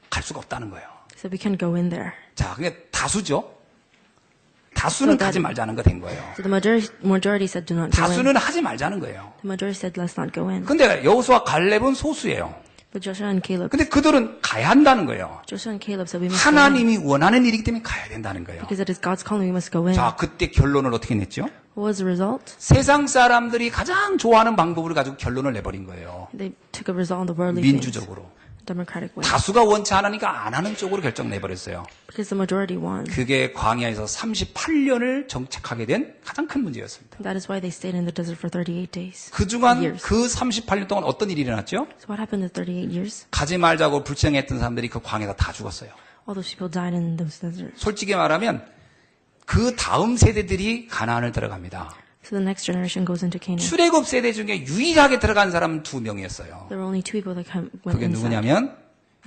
S1: 갈 수가 없다는 거예요.
S2: said we can't go in there.
S1: 자, 그게 다수죠. 다수는 가지 말자는 거 된 거예요.
S2: So the majority said do not go in.
S1: 다수는 하지 말자는 거예요.
S2: The majority said let's not go in.
S1: 근데 여호수아 갈렙은 소수예요.
S2: But Joshua and Caleb,
S1: 근데 그들은 가야 한다는 거예요.
S2: Joshua and Caleb said we must go in.
S1: 하나님이 원하는 일이기 때문에 가야 된다는 거예요.
S2: Because it is God's calling, we must go in.
S1: 자, 그때 결론을 어떻게 냈죠?
S2: What was the result?
S1: 세상 사람들이 가장 좋아하는 방법을 가지고 결론을 내버린 거예요.
S2: They took a result on the worldly things,
S1: 민주적으로.
S2: democratic way.
S1: 다수가 원치 않으니까 안 하는 쪽으로 결정 내버렸어요.
S2: Because the majority won.
S1: 그게 광야에서 38년을 정착하게 된 가장 큰 문제였습니다.
S2: That is why they stayed in the desert for 38 days.
S1: 그중간
S2: years.
S1: 그 38년 동안 어떤 일이 일어났죠?
S2: So what happened in 38 years?
S1: 가지 말자고 불평했던 사람들이 그 광야에서 다 죽었어요.
S2: All those people died in those deserts.
S1: 솔직히 말하면 그 다음 세대들이 가나안을 들어갑니다.
S2: So the next generation goes into Canaan.
S1: 출애굽 세대 중에 유일하게 들어간 사람은 2명이었어요.
S2: There were only 2 people that went
S1: 그게
S2: inside.
S1: 누구냐면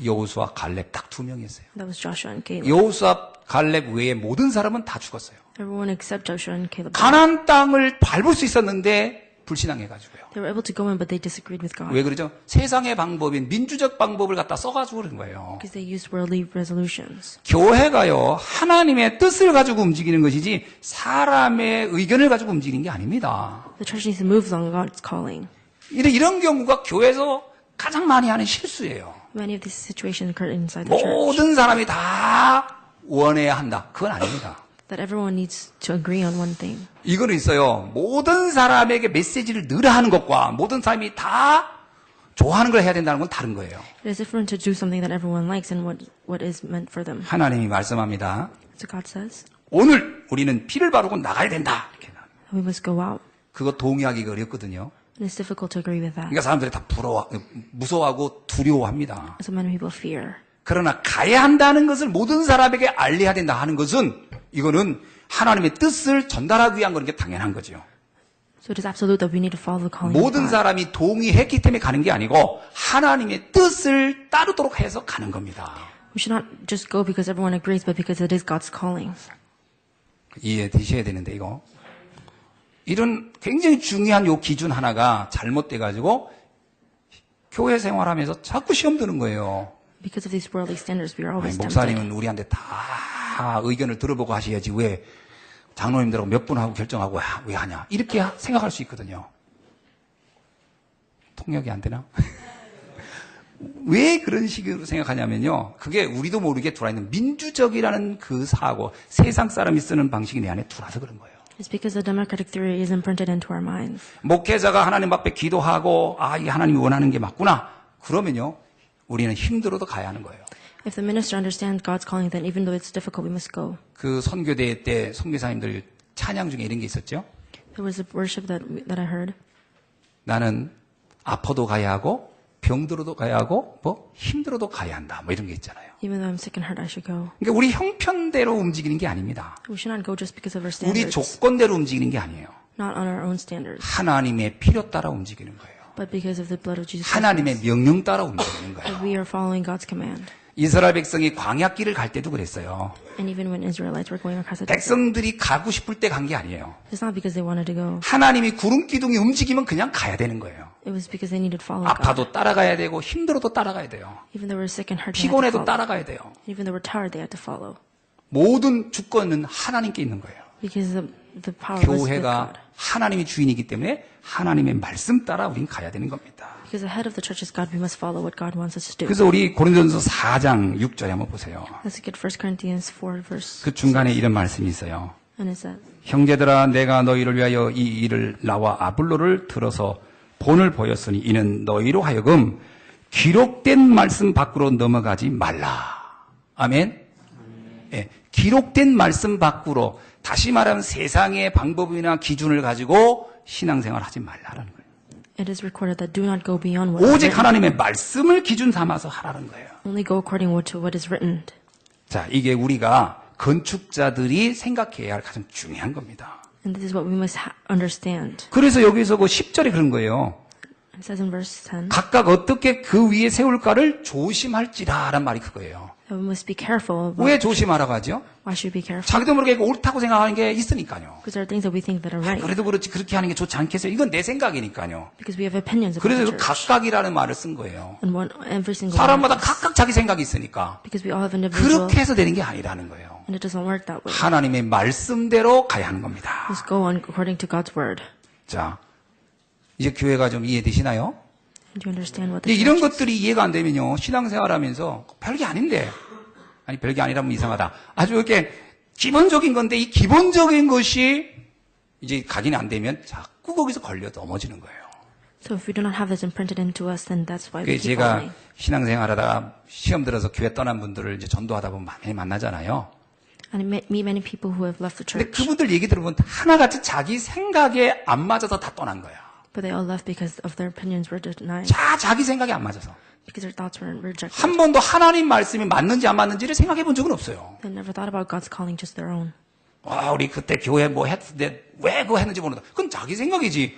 S1: 여호수아 갈렙 딱 2명이었어요.
S2: That was Joshua and Caleb.
S1: 여호수아 갈렙 외에 모든 사람은 다 죽었어요.
S2: Everyone except Joshua and Caleb.
S1: 가나안 땅을 밟을 수 있었는데 불신앙해가지고요.
S2: They were able to go in, but they disagreed with God.
S1: 왜 그러죠? 세상의 방법인 민주적 방법을 갖다 써가지고 그런 거예요.
S2: Because they used worldly resolutions.
S1: 교회가요, 하나님의 뜻을 가지고 움직이는 것이지 사람의 의견을 가지고 움직이는 게 아닙니다.
S2: The church needs to move on God's calling.
S1: 이런 경우가 교회에서 가장 많이 하는 실수예요.
S2: Many of these situations occur inside the church.
S1: 모든 사람이 다 원해야 한다. 그건 아닙니다.
S2: That everyone needs to agree on one thing.
S1: 이거는 있어요. 모든 사람에게 메시지를 늘 하는 것과 모든 사람이 다 좋아하는 걸 해야 된다는 건 다른 거예요.
S2: It is different to do something that everyone likes and what is meant for them.
S1: 하나님이 말씀합니다.
S2: So God says,
S1: 오늘 우리는 피를 바르고 나가야 된다. 이렇게.
S2: we must go out.
S1: 그거 동의하기가 어렵거든요.
S2: And it's difficult to agree with that.
S1: 그러니까 사람들이 다 무서워하고 두려워합니다.
S2: So many people fear.
S1: 그러나 가야 한다는 것을 모든 사람에게 알려야 된다 하는 것은 이거는 하나님의 뜻을 전달하기 위한 건 게 당연한 거죠.
S2: So it is absolute that we need to follow the calling of
S1: 모든
S2: God.
S1: 사람이 동의했기 때문에 가는 게 아니고 하나님의 뜻을 따르도록 해서 가는 겁니다.
S2: We should not just go because everyone agrees, but because it is God's calling.
S1: 이해되셔야 되는데 이거. 이런 굉장히 중요한 요 기준 하나가 잘못돼가지고 교회 생활하면서 자꾸 시험 드는 거예요.
S2: Because of these worldly standards, we are
S1: 아니,
S2: always
S1: 목사님은
S2: tempted.
S1: 우리한테 다 의견을 들어보고 하셔야지 왜 장로님들하고 몇 분 하고 결정하고 왜 하냐 이렇게 생각할 수 있거든요. 통역이 안 되나? 왜 그런 식으로 생각하냐면요. 그게 우리도 모르게 들어와 있는 민주적이라는 그 사고, 세상 사람이 쓰는 방식이 내 안에 들어와서 그런 거예요.
S2: It's because the democratic theory is imprinted into our minds.
S1: 목회자가 하나님 앞에 기도하고 이 하나님이 원하는 게 맞구나. 그러면요. 우리는 힘들어도 가야 하는 거예요.
S2: If the minister understands God's calling, then even though it's difficult, we must go.
S1: 그 선교대회 때 선교사님들 찬양 중에 이런 게 있었죠.
S2: There was a worship that I heard.
S1: 나는 아파도 가야 하고 병들어도 가야 하고 뭐 힘들어도 가야 한다. 뭐 이런 게 있잖아요.
S2: Even though I'm sick and hurt, I should go.
S1: 그러니까 우리 형편대로 움직이는 게 아닙니다.
S2: We should not go just because of our
S1: 우리
S2: standards,
S1: 조건대로 움직이는 게 아니에요.
S2: not on our own standards,
S1: 하나님의 필요 따라 움직이는 거예요.
S2: but because of the blood of Jesus
S1: 하나님의
S2: Christ.
S1: 명령 따라 움직이는 거예요.
S2: That we are following God's command.
S1: 이스라엘 백성이 광야길을 갈 때도 그랬어요.
S2: And even when Israelites were going across the desert,
S1: 백성들이 가고 싶을 때 간 게 아니에요.
S2: it's not because they wanted to go.
S1: 하나님이 구름 기둥이 움직이면 그냥 가야 되는 거예요.
S2: It was because they needed to follow God.
S1: 아파도 따라가야 되고 힘들어도 따라가야 돼요.
S2: Even though they were sick and hurt, they had to
S1: 피곤해도
S2: follow.
S1: 따라가야 돼요.
S2: Even though they were tired, they had to follow.
S1: 모든 주권은 하나님께 있는 거예요.
S2: Because the power was with
S1: 교회가
S2: God.
S1: 하나님이 주인이기 때문에 하나님의 말씀 따라 우린 가야 되는 겁니다.
S2: Because the head of the church is God, we must follow what God wants us to do.
S1: 그래서 우리 고린도전서 4장 6절에 한번 보세요.
S2: Let's look at 1 Corinthians 4 verse.
S1: 그 중간에 이런 말씀이 있어요.
S2: And it says,
S1: 형제들아 내가 너희를 위하여 이 일을 나와 아블로를 들어서 본을 보였으니 이는 너희로 하여금 기록된 말씀 밖으로 넘어가지 말라. 아멘. 예, 기록된 말씀 밖으로 다시 말하면 세상의 방법이나 기준을 가지고 신앙생활 하지 말라라는 거예요.
S2: it is recorded that do not go beyond what is
S1: 오직
S2: written.
S1: 하나님의 말씀을 기준 삼아서 하라는 거예요.
S2: Only go according to what is written.
S1: 자, 이게 우리가 건축자들이 생각해야 할 가장 중요한 겁니다.
S2: And this is what we must understand.
S1: 그래서 여기서 그 10절에 그런 거예요.
S2: It says in verse 10
S1: 각각 어떻게 그 위에 세울까를 조심할지라란 말이 그거예요.
S2: that we must be careful about.
S1: 왜 조심하라고 하죠?
S2: Why should we be careful?
S1: 자기도 모르게 옳다고 생각하는 게 있으니까요.
S2: Because there are things that we think that are right.
S1: 그래도 그렇지 그렇게 하는 게 좋지 않겠어요? 이건 내 생각이니까요.
S2: Because we have opinions about
S1: 그래서
S2: the
S1: 그
S2: church.
S1: 각각이라는 말을 쓴 거예요.
S2: And every single
S1: 사람마다
S2: one of us.
S1: 각각 자기 생각이 있으니까
S2: Because we all have individual.
S1: 그렇게 해서 되는 게 아니라는 거예요.
S2: And it doesn't work that way.
S1: 하나님의 말씀대로 가야 하는 겁니다.
S2: Just go on according to God's word.
S1: 자, 이제 교회가 좀 이해되시나요?
S2: Do you understand what
S1: 근데
S2: the
S1: 이런
S2: church is?
S1: 것들이 이해가 안 되면요, 신앙생활하면서 별게 아닌데, 아니 별게 아니라면 이상하다. 아주 이렇게 기본적인 건데 이 기본적인 것이 이제 각인이 안 되면 자꾸 거기서 걸려 넘어지는 거예요.
S2: So if we do not have this imprinted into us, then that's why we
S1: 그래서
S2: keep
S1: 제가
S2: falling.
S1: 신앙생활하다가 시험 들어서 교회 떠난 분들을 이제 전도하다 보면 많이 만나잖아요.
S2: And I meet many people who have left the
S1: 근데
S2: church,
S1: 그분들 얘기 들어보면 하나같이 자기 생각에 안 맞아서 다 떠난 거야.
S2: but they all left because of their opinions were denied,
S1: 자기 생각에 안 맞아서.
S2: because their thoughts were rejected.
S1: 한 번도 하나님 말씀이 맞는지 안 맞는지를 생각해 본 적은 없어요.
S2: They never thought about God's calling, just their own.
S1: 우리 그때 교회 뭐 했는데 왜 그거 했는지 모른다. 그건 자기 생각이지.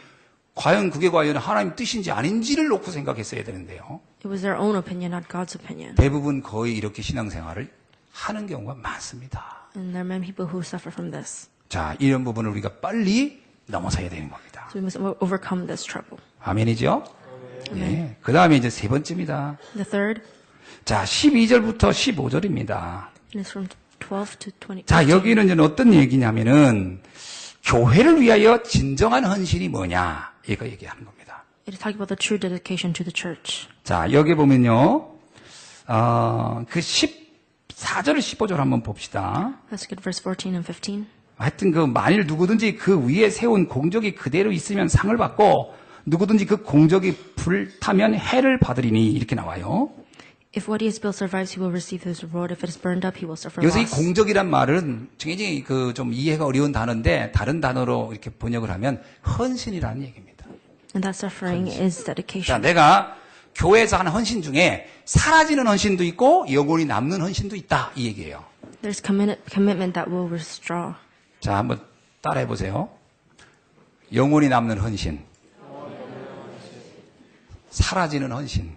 S1: 과연 그게 과연 하나님 뜻인지 아닌지를 놓고 생각했어야 되는데요.
S2: It was their own opinion, not God's opinion.
S1: 대부분 거의 이렇게 신앙생활을 하는 경우가 많습니다.
S2: And there are many people who suffer from this.
S1: 자, 이런 부분을 우리가 빨리 넘어서야 되는 겁니다.
S2: So we must overcome this trouble.
S1: 아멘이죠? 네. 그 다음에 이제 세 번째입니다.
S2: The third
S1: 자, 12절부터 15절입니다.
S2: is from 12 to 20.
S1: 자, 여기는 이제 어떤 얘기냐면은 교회를 위하여 진정한 헌신이 뭐냐 이거 얘기하는 겁니다.
S2: It is talking about the true dedication to the church.
S1: 자, 여기 보면요. 그 14절, 15절 한번 봅시다.
S2: Let's look at verse 14 and 15.
S1: 하여튼 그 만일 누구든지 그 위에 세운 공적이 그대로 있으면 상을 받고 누구든지 그 공적이 불타면 해를 받으리니 이렇게 나와요.
S2: If what he has built survives, he will receive his reward. If it is burned up, he will suffer
S1: 여기서 이
S2: loss.
S1: 공적이란 말은 굉장히 그 좀 이해가 어려운 단어인데 다른 단어로 이렇게 번역을 하면 헌신이라는 얘기입니다.
S2: And that suffering is
S1: 자,
S2: dedication.
S1: 내가 교회에서 하는 헌신 중에 사라지는 헌신도 있고 영원히 남는 헌신도 있다 이 얘기예요.
S2: There's commitment that will withdraw.
S1: 자, 한번 따라해 보세요. 영원히 남는 헌신. 사라지는 헌신.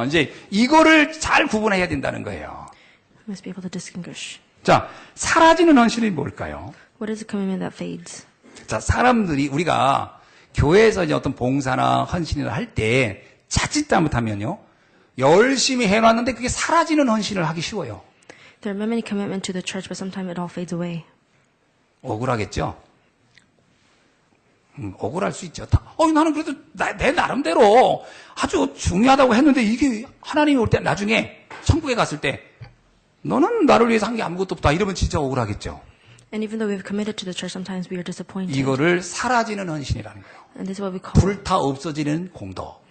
S1: 이제 이거를 잘 구분해야 된다는 거예요.
S2: We must be able to distinguish.
S1: 자, 사라지는 헌신이 뭘까요?
S2: What is a commitment that fades?
S1: 자, 사람들이 우리가 교회에서 이제 어떤 봉사나 헌신을 할 때 자칫 잘못하면요. 열심히 해놨는데 그게 사라지는 헌신을 하기 쉬워요.
S2: There are many commitment to the church, but sometimes it all fades away.
S1: 억울하겠죠? 억울할 수 있죠. 나는 그래도 내 나름대로 아주 중요하다고 했는데 이게 하나님이 올 때 나중에 천국에 갔을 때 너는 나를 위해서 한 게 아무것도 없다 이러면 진짜 억울하겠죠.
S2: And even though we've committed to the church, sometimes we are disappointed.
S1: 이거를 사라지는 헌신이라는 거예요.
S2: And this is what we call
S1: 불타 없어지는 공덕.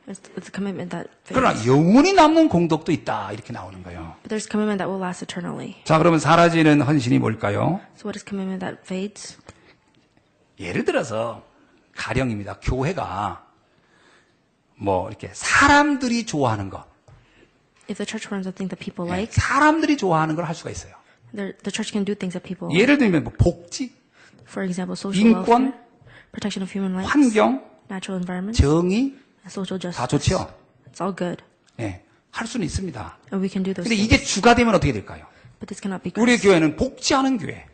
S2: it's a commitment that fades.
S1: 그러나 영원히 남는 공덕도 있다 이렇게 나오는 거예요.
S2: But there's commitment that will last eternally.
S1: 자, 그러면 사라지는 헌신이 뭘까요?
S2: So what is commitment that fades?
S1: 예를 들어서 가령입니다. 교회가 뭐 이렇게 사람들이 좋아하는 것,
S2: If the church runs something that people like,
S1: 사람들이 좋아하는 걸 할 수가 있어요.
S2: the church can do things that people like.
S1: 예를 들면 뭐 복지,
S2: For example, social
S1: 인권,
S2: welfare, protection of human rights,
S1: 환경,
S2: natural environment,
S1: 정의
S2: and social justice.
S1: 다 좋죠.
S2: It's all good.
S1: 예, 할 수는 있습니다.
S2: And we can do those
S1: 근데
S2: things.
S1: 이게 주가 되면 어떻게 될까요?
S2: But this cannot be
S1: 우리
S2: Christ.
S1: 교회는 복지하는 교회.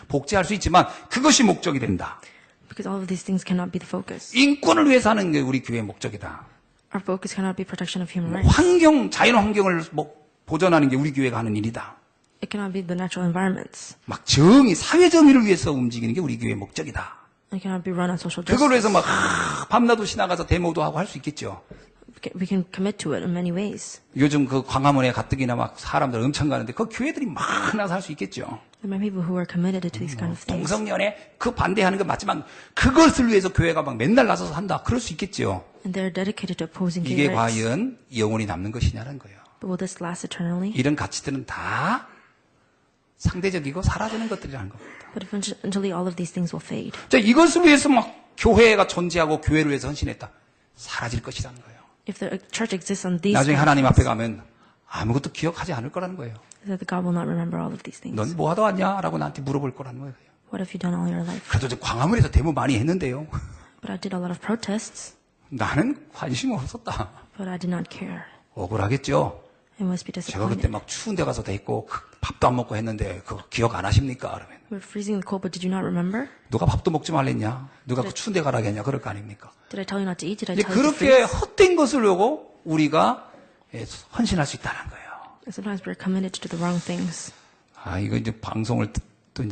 S1: 복지할 수 있지만 그것이 목적이 된다.
S2: Because all of these things cannot be the focus.
S1: 인권을 위해서 하는 게 우리 교회의 목적이다.
S2: Our focus cannot be protection of human rights.
S1: 환경, 자연 환경을 보존하는 게 우리 교회가 하는 일이다.
S2: It cannot be the natural environments.
S1: 막 정의, 사회 정의를 위해서 움직이는 게 우리 교회의 목적이다.
S2: It cannot be run on social
S1: 그걸로 해서
S2: justice.
S1: 막 밤낮 없이 나가서 데모도 하고 할 수 있겠죠.
S2: We can commit to it in many ways.
S1: 요즘 그 광화문에 가뜩이나 막 사람들 엄청 가는데 그 교회들이 막 나서 할 수 있겠죠.
S2: There are many people who are committed to these kind of things.
S1: 동성연애 그 반대하는 건 맞지만 그것을 위해서 교회가 막 맨날 나서서 한다. 그럴 수 있겠죠.
S2: And they're dedicated to opposing gay
S1: 이게
S2: rights.
S1: 과연 영원히 남는 것이냐는 거예요.
S2: But will this last eternally?
S1: 이런 가치들은 다 상대적이고 사라지는 것들이라는 겁니다.
S2: But eventually all of these things will fade.
S1: 자, 이것을 위해서 막 교회가 존재하고 교회를 위해서 헌신했다. 사라질 것이라는 거예요.
S2: If the church exists on these
S1: 나중에 하나님
S2: grounds,
S1: 앞에 가면 아무것도 기억하지 않을 거라는 거예요.
S2: that God will not remember all of these things.
S1: 넌 뭐 하다 왔냐? 라고 나한테 물어볼 거라는 거예요.
S2: What have you done all your life?
S1: 그래도 이제 광화문에서 데모 많이 했는데요.
S2: But I did a lot of protests,
S1: 나는 관심 없었다.
S2: but I did not care.
S1: 억울하겠죠?
S2: I must be
S1: 제가 그때
S2: disappointed.
S1: 막 추운 데 가서 했고 밥도 안 먹고 했는데 그거 기억 안 하십니까? 그러면
S2: We're freezing in the cold, but did you not remember?
S1: 누가 밥도 먹지 말랬냐? 누가 그 추운 데 가라고 했냐? 그럴 거 아닙니까?
S2: Did I tell you not to eat? Did I
S1: 근데
S2: tell you to
S1: 그렇게
S2: freeze?
S1: 헛된 것을 보고 우리가 헌신할 수 있다는 거예요.
S2: And sometimes we're committed to the wrong things.
S1: 아, 이거 이제 방송을 또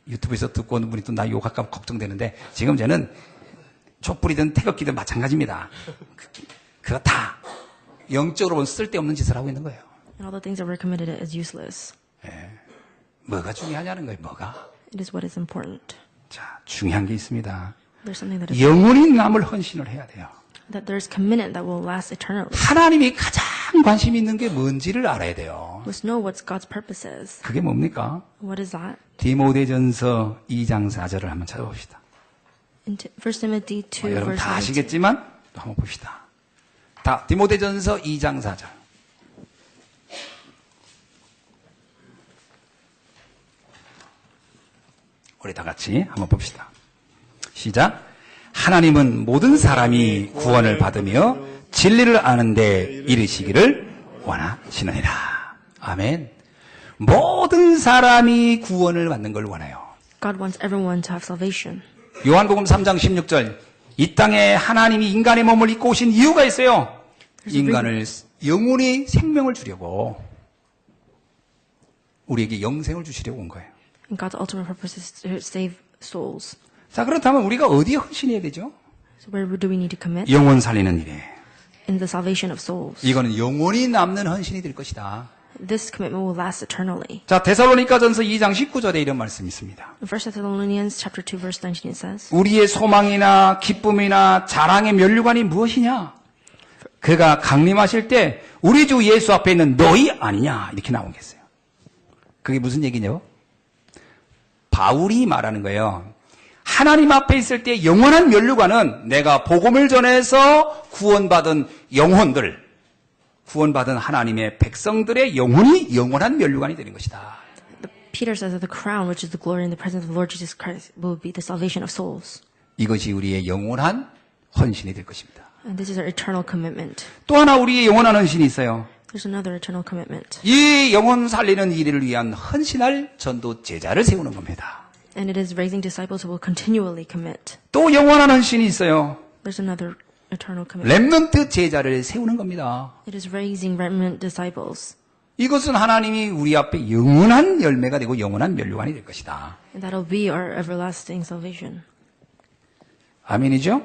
S1: 유튜브에서 듣고 오는 분이 또 나 욕할까 걱정되는데 지금 저는 촛불이든 태극기든 마찬가지입니다. 그거 다 영적으로 보면 쓸데없는 짓을 하고 있는 거예요.
S2: And all the things that we're committed to is useless.
S1: 뭐가 중요하냐는 거예요, 뭐가.
S2: It is what is important.
S1: 자, 중요한 게 있습니다.
S2: There's something that is
S1: 영원히 남을 헌신을 해야 돼요.
S2: that there's commitment that will last eternally.
S1: 하나님이 가장 관심 있는 게 뭔지를 알아야 돼요.
S2: We must know what God's purpose is.
S1: 그게 뭡니까?
S2: What is that?
S1: 디모데전서 2장 4절을 한번 찾아봅시다.
S2: In 1 Timothy 2
S1: 여러분
S2: verse
S1: 다
S2: 17.
S1: 아시겠지만 또 한번 봅시다. 다 디모데전서 2장 4절. 우리 다 같이 한번 봅시다. 시작. 하나님은 모든 사람이 구원을 받으며 진리를 아는 데 이르시기를 원하시느니라. 아멘. 모든 사람이 구원을 받는 걸 원해요.
S2: God wants everyone to have salvation.
S1: 요한복음 3장 16절. 이 땅에 하나님이 인간의 몸을 입고 오신 이유가 있어요. 인간을 영원히 생명을 주려고 우리에게 영생을 주시려고 온 거예요.
S2: And God's ultimate purpose is to save souls.
S1: 자, 그렇다면 우리가 어디에 헌신해야 되죠?
S2: So where do we need to commit?
S1: 영혼 살리는 일에.
S2: In the salvation of souls.
S1: 이거는 영원히 남는 헌신이 될 것이다.
S2: This commitment will last eternally.
S1: 자, 데살로니가전서 2장 19절에 이런 말씀이 있습니다.
S2: In 1 Thessalonians chapter 2 verse 19 it says,
S1: 우리의 소망이나 기쁨이나 자랑의 면류관이 무엇이냐? 그가 강림하실 때 우리 주 예수 앞에 있는 너희 아니냐? 이렇게 나오겠어요. 그게 무슨 얘기냐? 바울이 말하는 거예요. 하나님 앞에 있을 때 영원한 면류관은 내가 복음을 전해서 구원받은 영혼들, 구원받은 하나님의 백성들의 영혼이 영원한 면류관이 되는 것이다.
S2: Peter says that the crown, which is the glory in the presence of the Lord Jesus Christ, will be the salvation of souls.
S1: 이것이 우리의 영원한 헌신이 될 것입니다.
S2: And this is our eternal commitment.
S1: 또 하나 우리의 영원한 헌신이 있어요.
S2: There's another eternal commitment.
S1: 이 영혼 살리는 일을 위한 헌신할 전도 제자를 세우는 겁니다.
S2: And it is raising disciples who will continually commit.
S1: 또 영원한 헌신이 있어요.
S2: There's another eternal commitment.
S1: 렘넌트 제자를 세우는 겁니다.
S2: It is raising remnant disciples.
S1: 이것은 하나님이 우리 앞에 영원한 열매가 되고 영원한 면류관이 될 것이다.
S2: And that'll be our everlasting salvation.
S1: 아멘이죠?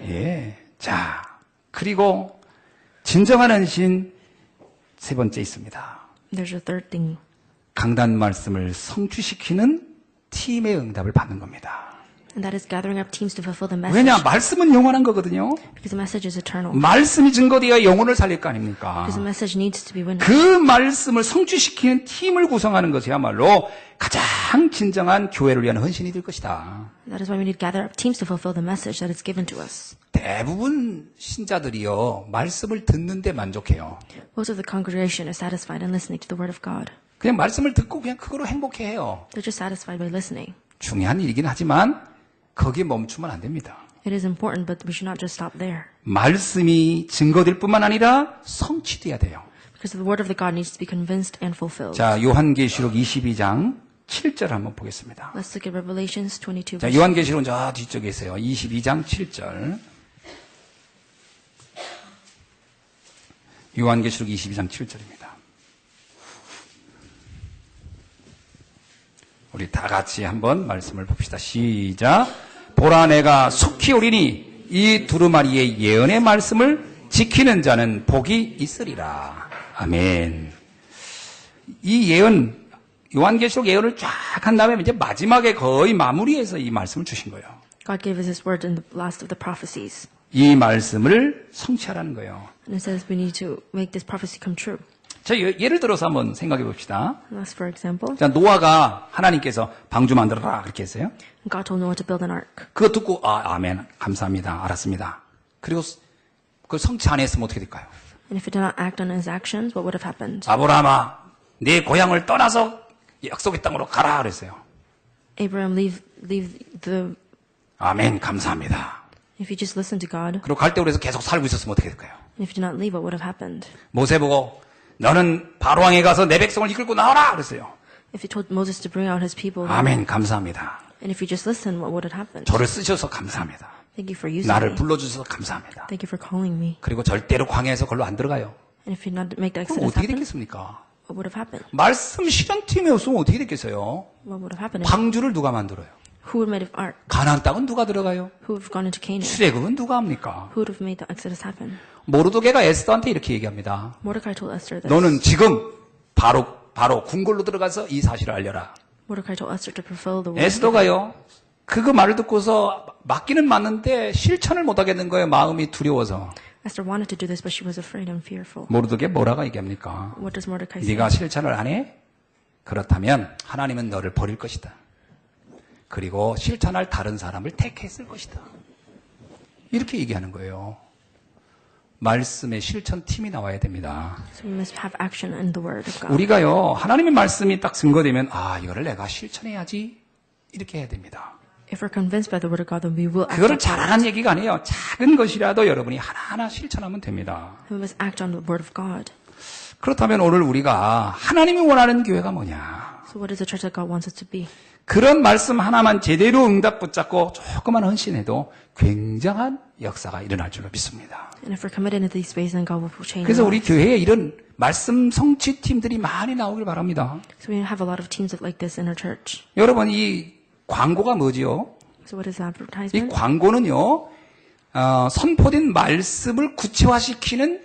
S1: 예. 자, 그리고 진정한 헌신 세 번째 있습니다.
S2: There's a third thing.
S1: 강단 말씀을 성취시키는 팀의 응답을 받는 겁니다.
S2: And that is gathering up teams to fulfill the message.
S1: 왜냐? 말씀은 영원한 거거든요.
S2: Because the message is eternal.
S1: 말씀이 증거되어 영혼을 살릴 거 아닙니까?
S2: Because the message needs to be witnessed.
S1: 그 말씀을 성취시키는 팀을 구성하는 것이야말로 가장 진정한 교회를 위한 헌신이 될 것이다.
S2: That is why we need to gather up teams to fulfill the message that is given to us.
S1: 대부분 신자들이요, 말씀을 듣는데 만족해요.
S2: Most of the congregation is satisfied in listening to the word of God.
S1: 그냥 말씀을 듣고 그냥 그거로 행복해해요.
S2: They're just satisfied by listening.
S1: 중요한 일이긴 하지만 거기에 멈추면 안 됩니다.
S2: It is important, but we should not just stop there.
S1: 말씀이 증거될 뿐만 아니라 성취돼야 돼요.
S2: Because the word of the God needs to be convinced and fulfilled.
S1: 자, 요한계시록 22장 7절 한번 보겠습니다.
S2: Let's look at Revelations 22.
S1: 자, 요한계시록은 저 뒤쪽에 있어요. 22장 7절. 요한계시록 22장 7절입니다. 우리 다 같이 한번 말씀을 봅시다. 시작. 보라 내가 속히 오리니 이 두루마리의 예언의 말씀을 지키는 자는 복이 있으리라. 아멘. 이 예언, 요한계시록 예언을 쫙 한 다음에 이제 마지막에 거의 마무리해서 이 말씀을 주신 거예요.
S2: God gave us His word in the last of the prophecies.
S1: 이 말씀을 성취하라는 거예요.
S2: And it says we need to make this prophecy come true.
S1: 자, 예를 들어서 한번 생각해 봅시다.
S2: That's for example.
S1: 자, 노아가 하나님께서 방주 만들어라 그렇게 했어요.
S2: God told Noah to build an ark.
S1: 그거 듣고 아멘 감사합니다 알았습니다. 그리고 그걸 성취 안 했으면 어떻게 될까요?
S2: And if it did not act on his actions, what would have happened?
S1: 아브라함아 네 고향을 떠나서 약속의 땅으로 가라 그랬어요.
S2: Abraham, leave the.
S1: 아멘 감사합니다.
S2: If you just listened to God,
S1: 그리고 갈대우에서 계속 살고 있었으면 어떻게 될까요?
S2: and if you did not leave, what would have happened?
S1: 모세 보고 너는 바로왕에 가서 내 백성을 이끌고 나와라 그랬어요.
S2: If you told Moses to bring out his people,
S1: 아멘 감사합니다.
S2: and if you just listened, what would have happened?
S1: 저를 쓰셔서 감사합니다.
S2: Thank you for using
S1: 나를
S2: me.
S1: 불러주셔서 감사합니다.
S2: Thank you for calling me.
S1: 그리고 절대로 광야에서 걸로 안 들어가요.
S2: And if you did not make the
S1: 그럼
S2: exodus
S1: 어떻게
S2: happen,
S1: 됐겠습니까?
S2: what would have happened?
S1: 말씀 실현팀이 없으면 어떻게 됐겠어요?
S2: What would have happened?
S1: 방주를 누가 만들어요?
S2: Who would have made an ark?
S1: 가나안 땅은 누가 들어가요?
S2: Who would have gone into Canaan?
S1: 출애굽은 누가 합니까?
S2: Who would have made the exodus happen?
S1: 모르드게가 에스더한테 이렇게 얘기합니다.
S2: Mordecai told Esther this.
S1: 너는 지금 바로 궁궐로 들어가서 이 사실을 알려라.
S2: Mordecai told Esther to fulfill the word.
S1: 에스더가요. 그거 말을 듣고서 맞기는 맞는데 실천을 못 하겠는 거예요. 마음이 두려워서.
S2: Esther wanted to do this, but she was afraid and fearful.
S1: 모르드게 뭐라고 얘기합니까?
S2: What does Mordecai say?
S1: 네가 실천을 안 해? 그렇다면 하나님은 너를 버릴 것이다. 그리고 실천할 다른 사람을 택했을 것이다. 이렇게 얘기하는 거예요. 말씀의 실천팀이 나와야 됩니다.
S2: So we must have action in the word of God.
S1: 우리가요, 하나님의 말씀이 딱 증거되면, 이거를 내가 실천해야지. 이렇게 해야 됩니다.
S2: If we're convinced by the word of God, then we will act
S1: 그거를
S2: upon it.
S1: 잘하는 얘기가 아니에요. 작은 것이라도 여러분이 하나하나 실천하면 됩니다.
S2: We must act on the word of God.
S1: 그렇다면 오늘 우리가 하나님이 원하는 교회가 뭐냐?
S2: So what is the church that God wants us to be?
S1: 그런 말씀 하나만 제대로 응답 붙잡고 조그만 헌신해도 굉장한 역사가 일어날 줄로 믿습니다.
S2: And if we're committed to these ways, then God will change
S1: 그래서
S2: our
S1: 우리
S2: lives.
S1: 교회에 이런 말씀 성취 팀들이 많이 나오길 바랍니다.
S2: So we have a lot of teams like this in our church.
S1: 여러분, 이 광고가 뭐지요?
S2: So what is
S1: 이
S2: advertisement?
S1: 광고는요, 선포된 말씀을 구체화시키는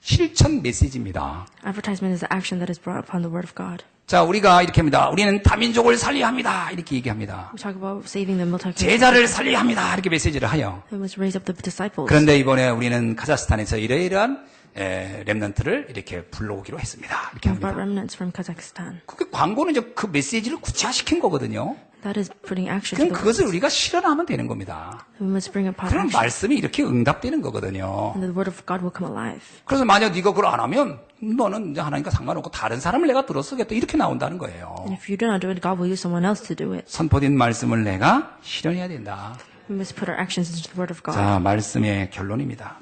S1: 실천 메시지입니다.
S2: Advertisement is the action that is brought upon the word of God.
S1: 자, 우리가 이렇게 합니다. 우리는 다민족을 살려야 합니다. 이렇게 얘기합니다.
S2: We talk about saving the multicultural.
S1: 제자를 살려야 합니다. 이렇게 메시지를 해요.
S2: We must raise up the disciples.
S1: 그런데 이번에 우리는 카자흐스탄에서 이러이러한 렘넌트를 이렇게 불러오기로 했습니다. 이렇게
S2: We brought
S1: 합니다.
S2: remnants from Kazakhstan.
S1: 그 광고는 이제 그 메시지를 구체화시킨 거거든요.
S2: That is putting action
S1: 그럼
S2: to the
S1: 그것을
S2: words.
S1: 우리가 실현하면 되는 겁니다.
S2: We must bring upon
S1: 그럼
S2: action.
S1: 말씀이 이렇게 응답되는 거거든요.
S2: And the word of God will come alive.
S1: 그래서 만약 네가 그걸 안 하면 너는 이제 하나님과 상관없고 다른 사람을 내가 들어 쓰겠다 이렇게 나온다는 거예요.
S2: And if you do not do it, God will use someone else to do it.
S1: 선포된 말씀을 내가 실현해야 된다.
S2: We must put our actions into the word of God.
S1: 자, 말씀의 결론입니다.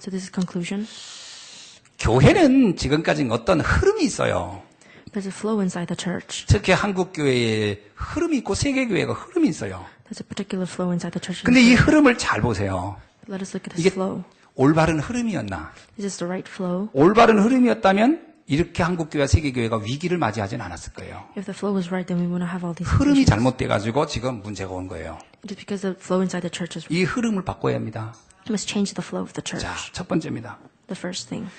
S2: So this is conclusion.
S1: 교회는 지금까지 어떤 흐름이 있어요.
S2: There's a flow inside the church.
S1: 특히 한국 교회에 흐름이 있고 세계 교회가 흐름이 있어요.
S2: There's a particular flow inside the church.
S1: 근데 이 흐름을 잘 보세요.
S2: Let us look at
S1: 이게
S2: this flow.
S1: 올바른 흐름이었나?
S2: Is this the right flow?
S1: 올바른 흐름이었다면 이렇게 한국 교회와 세계 교회가 위기를 맞이하진 않았을 거예요.
S2: If the flow was right, then we would not have all these
S1: 흐름이
S2: issues.
S1: 잘못돼 가지고 지금 문제가 온 거예요.
S2: It is because the flow inside the church is
S1: 이 흐름을 바꿔야 합니다.
S2: We must change the flow of the church.
S1: 자, 첫 번째입니다.
S2: The first thing.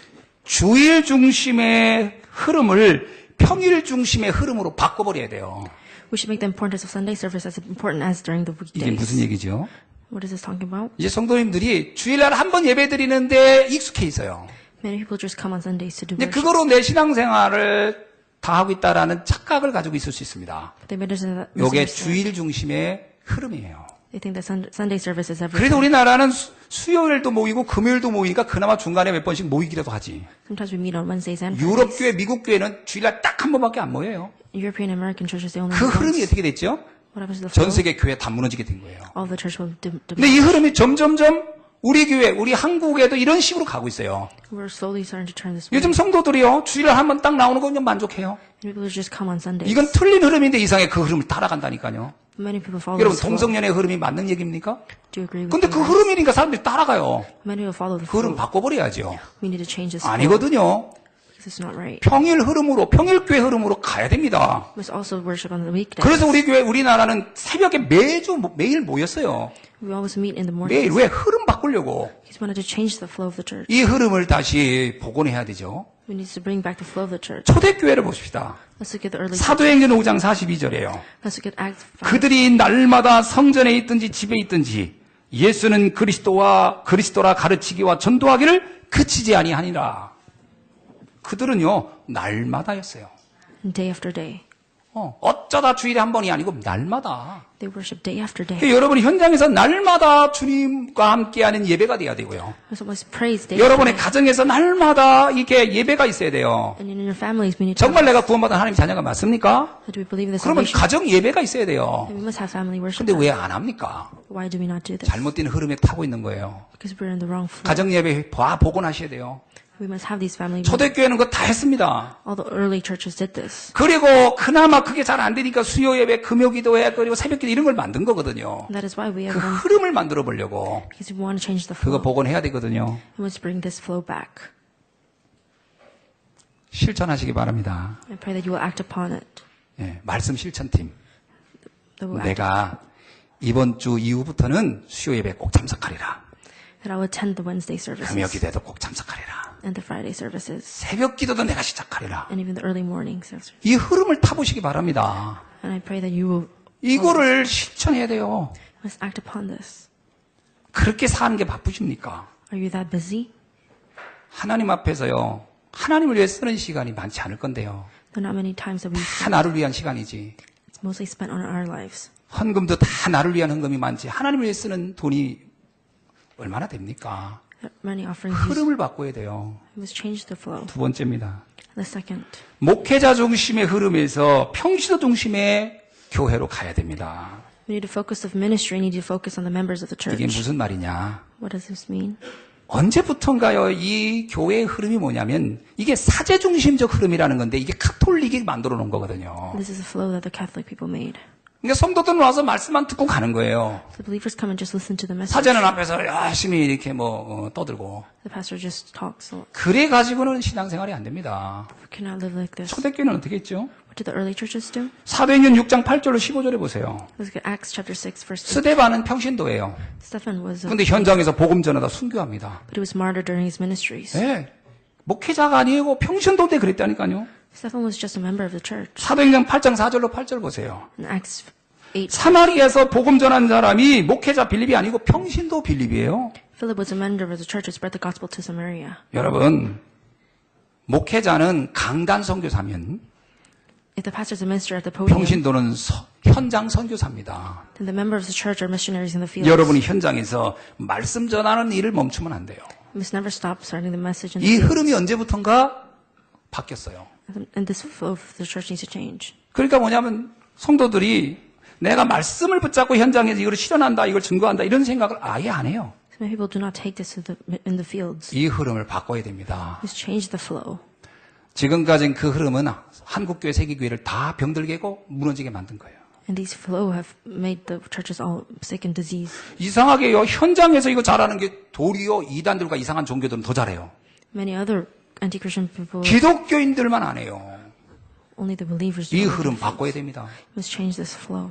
S1: 주일 중심의 흐름을 평일 중심의 흐름으로 바꿔버려야 돼요.
S2: We should make the importance of Sunday service as important as during the
S1: 이게
S2: weekdays.
S1: 무슨 얘기죠?
S2: What is this talking about?
S1: 이제 성도님들이 주일날 한 번 예배 드리는데 익숙해 있어요.
S2: Many people just come on Sundays to do
S1: 근데
S2: worship.
S1: 그거로 내 신앙생활을 다 하고 있다라는 착각을 가지고 있을 수 있습니다.
S2: But they misunderstand.
S1: 이게 주일 중심의 흐름이에요.
S2: They think that Sunday service is
S1: 그래도
S2: everything.
S1: 우리나라는 수요일도 모이고 금요일도 모이니까 그나마 중간에 몇 번씩 모이기라도 하지.
S2: Sometimes we meet on Wednesdays and
S1: 유럽
S2: Fridays.
S1: 교회, 미국 교회는 주일날 딱 한 번밖에 안 모여요.
S2: European American churches, they only
S1: 그
S2: meet
S1: 흐름이
S2: once.
S1: 어떻게 됐죠?
S2: What happens to the
S1: 전
S2: flow?
S1: 세계 교회 다 무너지게 된 거예요.
S2: All the church will
S1: 근데 이 흐름이 점점점 우리 교회, 우리 한국에도 이런 식으로 가고 있어요.
S2: We're slowly starting to turn this way.
S1: 요즘 성도들이요, 주일날 한 번 딱 나오는 거 그냥 만족해요.
S2: People just come on Sundays.
S1: 이건 틀린 흐름인데 이상하게 그 흐름을 따라간다니까요.
S2: Many people follow
S1: 여러분,
S2: this flow.
S1: 동성연의 흐름이 맞는 얘기입니까?
S2: Do you agree with
S1: 근데
S2: me?
S1: 그 흐름이니까 사람들이 따라가요.
S2: Many will follow the
S1: 그 흐름
S2: flow.
S1: 바꿔버려야죠.
S2: We need to change this flow.
S1: 아니거든요.
S2: Because it's not right.
S1: 평일 흐름으로, 평일교회 흐름으로 가야 됩니다.
S2: We must also worship on the weekdays.
S1: 그래서 우리 교회, 우리나라는 새벽에 매일 모였어요.
S2: We always meet in the
S1: 매일.
S2: morning.
S1: 왜? 흐름 바꾸려고.
S2: Because we wanted to change the flow of the church.
S1: 이 흐름을 다시 복원해야 되죠.
S2: We need to bring back the flow of the church.
S1: 초대교회를 봅시다.
S2: Let's look at the early church.
S1: 사도행전 5장 42절이에요.
S2: Let's look at Acts 5.
S1: 그들이 날마다 성전에 있든지 집에 있든지 예수는 그리스도라 가르치기와 전도하기를 그치지 아니하니라. 그들은요, 날마다였어요.
S2: Day after day.
S1: 어쩌다 주일에 한 번이 아니고 날마다.
S2: They worship day after day.
S1: 여러분이 현장에서 날마다 주님과 함께하는 예배가 돼야 되고요.
S2: We must praise day after
S1: 여러분의
S2: day.
S1: 가정에서 날마다 이게 예배가 있어야 돼요.
S2: And in your families, we need to
S1: 정말 내가 구원받은 하나님 자녀가 맞습니까?
S2: do we believe in the
S1: 그러면
S2: salvation?
S1: 가정 예배가 있어야 돼요.
S2: Then we must have family worship.
S1: 근데 왜 안 합니까?
S2: Why do we not do this?
S1: 잘못된 흐름에 타고 있는 거예요.
S2: Because we're in the wrong flow.
S1: 가정 예배 복원하셔야 돼요.
S2: We must have these family.
S1: 초대교회는 그거 다 했습니다.
S2: All the early churches did this.
S1: 그리고 그나마 그게 잘 안 되니까 수요 예배, 금요 기도회, 그리고 새벽 기도 이런 걸 만든 거거든요.
S2: And that is why we
S1: 그
S2: have them.
S1: 흐름을 만들어 보려고
S2: Because we want to change the
S1: 그거
S2: flow.
S1: 복원해야 되거든요.
S2: We must bring this flow back.
S1: 실천하시기 바랍니다.
S2: I pray that you will act upon it.
S1: 예, 말씀 실천팀.
S2: That will act,
S1: 내가 이번 주 이후부터는 수요 예배 꼭 참석하리라.
S2: that I will attend the Wednesday
S1: 금요
S2: services
S1: 기도에도 꼭 참석하리라.
S2: and the Friday services
S1: 새벽 기도도 내가 시작하리라.
S2: and even the early morning services.
S1: 이 흐름을 타보시기 바랍니다.
S2: And I pray that you will
S1: 이거를 실천해야 돼요.
S2: must act upon this.
S1: 그렇게 사는 게 바쁘십니까?
S2: Are you that busy?
S1: 하나님 앞에서요. 하나님을 위해 쓰는 시간이 많지 않을 건데요.
S2: There are not many times that we
S1: 다 나를 위한 시간이지.
S2: it's mostly spent on our lives.
S1: 헌금도 다 나를 위한 헌금이 많지. 하나님을 위해 쓰는 돈이 얼마나 됩니까?
S2: Many offerings used.
S1: 흐름을 바꿔야 돼요.
S2: We must change the flow.
S1: 두 번째입니다.
S2: The second,
S1: 목회자 중심의 흐름에서 평시도 중심의 교회로 가야 됩니다.
S2: we need to focus of ministry. We need to focus on the members of the
S1: 이게
S2: church.
S1: 무슨 말이냐?
S2: What does this mean?
S1: 언제부턴가요? 이 교회의 흐름이 뭐냐면 이게 사제 중심적 흐름이라는 건데 이게 카톨릭이 만들어 놓은 거거든요.
S2: This is a flow that the Catholic people made.
S1: 그러니까 성도들은 와서 말씀만 듣고 가는 거예요.
S2: The believers come and just listen to the message.
S1: 사제는 앞에서 열심히 이렇게 떠들고
S2: The pastor just talks. So
S1: 그래 가지고는 신앙생활이 안 됩니다.
S2: we cannot live like this.
S1: 초대교회는 어떻게 했죠?
S2: What did the early churches do?
S1: 사도행전 6장 8절로 15절에 보세요.
S2: Let's look at Acts chapter 6, verse 8.
S1: 스데반은 평신도예요.
S2: Stephen was,
S1: 근데 현장에서 복음 전하다 순교합니다.
S2: but he was martyred during his ministries.
S1: 네. 목회자가 아니고 평신도 때 그랬다니까요.
S2: Stephen was just a member of the church.
S1: 사도행전 8장 4절로 8절 보세요.
S2: In Acts 8,
S1: 사마리아에서 복음 전한 사람이 목회자 빌립이 아니고 평신도 빌립이에요.
S2: Philip was a member of the church who spread the gospel to Samaria.
S1: 여러분, 목회자는 강단 선교사면
S2: If the pastor is a minister at the podium,
S1: 평신도는 현장 선교사입니다.
S2: then the members of the church are missionaries in the fields.
S1: 여러분이 현장에서 말씀 전하는 일을 멈추면 안 돼요.
S2: We must never stop starting the message in
S1: 이
S2: the
S1: 흐름이
S2: fields.
S1: 언제부턴가 바뀌었어요.
S2: And this flow of the church needs to change.
S1: 그러니까 뭐냐면 성도들이 내가 말씀을 붙잡고 현장에서 이걸 실현한다, 이걸 증거한다 이런 생각을 아예 안 해요.
S2: So many people do not take this in the fields.
S1: 이 흐름을 바꿔야 됩니다.
S2: We must change the flow.
S1: 지금까지는 그 흐름은 한국교회, 세계교회를 다 병들게고 무너지게 만든 거예요.
S2: And these flow have made the churches all sick and diseased.
S1: 이상하게요, 현장에서 이거 잘하는 게 도리어 이단들과 이상한 종교들은 더 잘해요.
S2: Many other anti-Christian people,
S1: 기독교인들만 안 해요.
S2: only the believers do
S1: 이
S2: it.
S1: 흐름 바꿔야 됩니다.
S2: We must change this flow.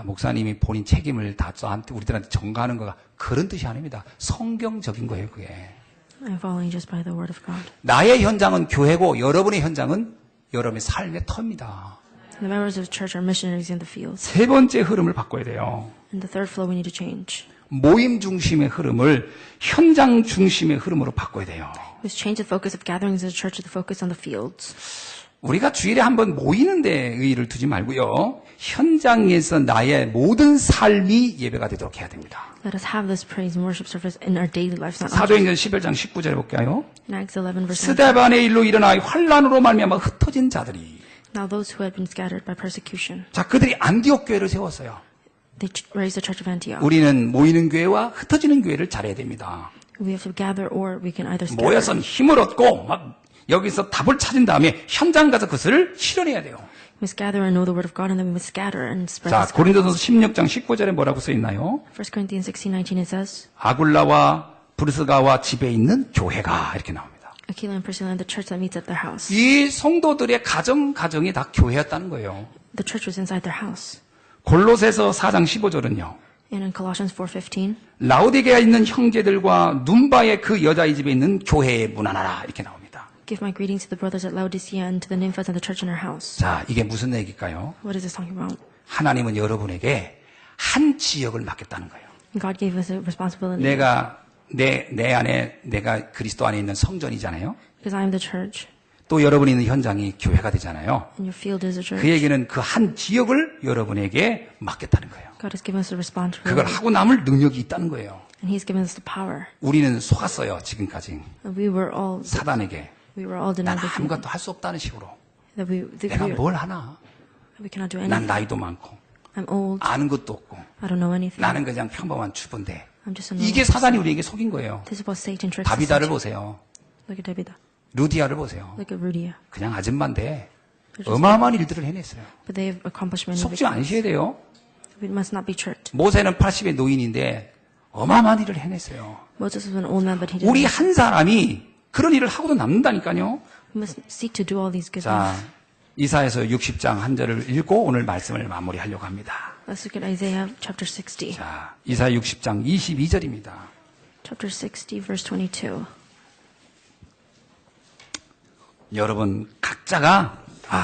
S1: 목사님이 본인 책임을 다 저한테, 우리들한테 전가하는 거가 그런 뜻이 아닙니다. 성경적인 거예요, 그게.
S2: I'm following just by the word of God.
S1: 나의 현장은 교회고 여러분의 현장은 여러분의 삶의 터입니다.
S2: The members of the church are missionaries in the fields.
S1: 세 번째 흐름을 바꿔야 돼요.
S2: And the third flow we need to change.
S1: 모임 중심의 흐름을 현장 중심의 흐름으로 바꿔야 돼요.
S2: We must change the focus of gatherings in the church to the focus on the fields.
S1: 우리가 주일에 한번 모이는 데 의의를 두지 말고요. 현장에서 나의 모든 삶이 예배가 되도록 해야 됩니다.
S2: Let us have this praise and worship service in our daily lives. Not
S1: 사도행전 11장 19절에 볼까요?
S2: in Acts 11 verse 19.
S1: 스데반의 일로 일어나 환란으로 말미암아 흩어진 자들이,
S2: Now those who had been scattered by persecution,
S1: 자, 그들이 안디옥 교회를 세웠어요.
S2: they raised the church of Antioch.
S1: 우리는 모이는 교회와 흩어지는 교회를 잘해야 됩니다.
S2: We have to gather, or we can either scatter.
S1: 모여서 힘을 얻고 막 여기서 답을 찾은 다음에 현장 가서 그것을 실현해야 돼요.
S2: We must gather and know the word of God, and then we must scatter and spread
S1: 자,
S2: this gospel.
S1: 고린도전서 16장 19절에 뭐라고 써 있나요?
S2: 1 Corinthians 16:19 it says,
S1: 아굴라와 브르스가와 집에 있는 교회가 이렇게 나옵니다.
S2: Aquila and Priscilla and the church that meets at their house.
S1: 이 성도들의 가정이 다 교회였다는 거예요.
S2: The church was inside their house.
S1: 골로새서 4장 15절은요.
S2: And in Colossians 4:15,
S1: 라오디게아에 있는 형제들과 눈바의 그 여자의 집에 있는 교회에 문안하라 이렇게 나옵니다.
S2: give my greetings to the brothers at Laodicea and to the nymphas and the church in her house.
S1: 자, 이게 무슨 얘기일까요?
S2: What is this talking about?
S1: 하나님은 여러분에게 한 지역을 맡겼다는 거예요.
S2: God gave us a responsibility.
S1: 내가 내 안에 내가 그리스도 안에 있는 성전이잖아요.
S2: Because I am the church,
S1: 또 여러분이 있는 현장이 교회가 되잖아요.
S2: and your field is a church.
S1: 그 얘기는 그 한 지역을 여러분에게 맡겼다는 거예요.
S2: God has given us a
S1: 그걸
S2: responsibility,
S1: 하고 남을 능력이 있다는 거예요.
S2: and He's given us the power.
S1: 우리는 속았어요, 지금까지.
S2: And we were all
S1: 사단에게.
S2: denied
S1: 난
S2: the
S1: 아무것도 할 수 없다는 식으로.
S2: that
S1: 내가 뭘 하나?
S2: we cannot do
S1: 난
S2: anything.
S1: 나이도 많고,
S2: I'm old.
S1: 아는 것도 없고,
S2: I don't know anything.
S1: 나는 그냥 평범한 주부인데.
S2: I'm just a
S1: 이게
S2: normal
S1: 사단이
S2: person.
S1: 우리에게 속인 거예요.
S2: This is what Satan tricks us
S1: 다비다를
S2: into.
S1: 보세요.
S2: Look at David.
S1: 루디아를 보세요.
S2: Look at Rudia.
S1: 그냥 아줌마인데 어마어마한 일들을 해냈어요.
S2: But they have accomplished many
S1: 속지
S2: victories.
S1: 않으셔야 돼요.
S2: We must not be tricked.
S1: 모세는 80의 노인인데 어마어마한 일을 해냈어요.
S2: Moses was an old man, but he didn't.
S1: 우리 한 사람이 그런 일을 하고도 남는다니까요.
S2: We must seek to do all these good
S1: 자,
S2: things.
S1: 이사야서 60장 한 절을 읽고 오늘 말씀을 마무리하려고 합니다.
S2: Let's look at Isaiah chapter 60.
S1: 자, 이사야 60장 22절입니다.
S2: Chapter 60, verse 22.
S1: 여러분 각자가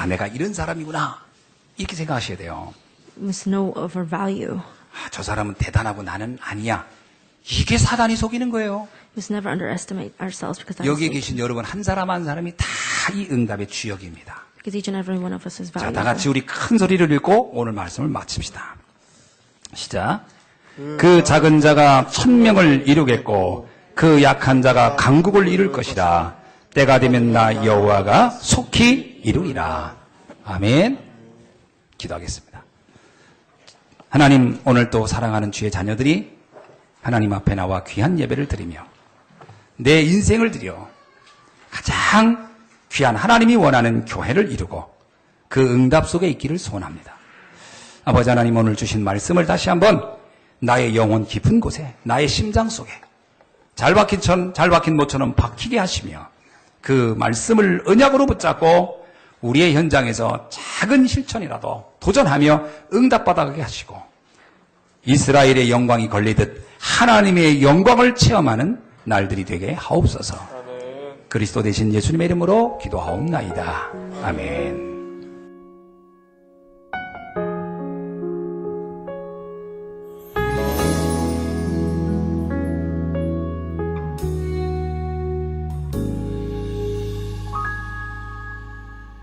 S1: 내가 이런 사람이구나 이렇게 생각하셔야 돼요.
S2: We must know of our value.
S1: 저 사람은 대단하고 나는 아니야. 이게 사단이 속이는 거예요.
S2: We must never underestimate ourselves because that is
S1: 여기에
S2: Satan.
S1: 계신 여러분 한 사람 한 사람이 다 이 응답의 주역입니다.
S2: Because each and every one of us is
S1: 자,
S2: valuable.
S1: 다 같이 우리 큰 소리를 읽고 오늘 말씀을 마칩시다. 시작. 그 작은 자가 1000명을 이루겠고 그 약한 자가 강국을 이룰 것이라. 때가 되면 나 여호와가 속히 이루리라. 아멘. 기도하겠습니다. 하나님, 오늘 또 사랑하는 주의 자녀들이 하나님 앞에 나와 귀한 예배를 드리며 내 인생을 드려 가장 귀한 하나님이 원하는 교회를 이루고 그 응답 속에 있기를 소원합니다. 아버지 하나님, 오늘 주신 말씀을 다시 한번 나의 영혼 깊은 곳에, 나의 심장 속에 잘 박힌 모처럼 박히게 하시며 그 말씀을 언약으로 붙잡고 우리의 현장에서 작은 실천이라도 도전하며 응답받아가게 하시고 이스라엘의 영광이 걸리듯 하나님의 영광을 체험하는 날들이 되게 하옵소서. 그리스도 대신 예수님의 이름으로 기도하옵나이다. 아멘.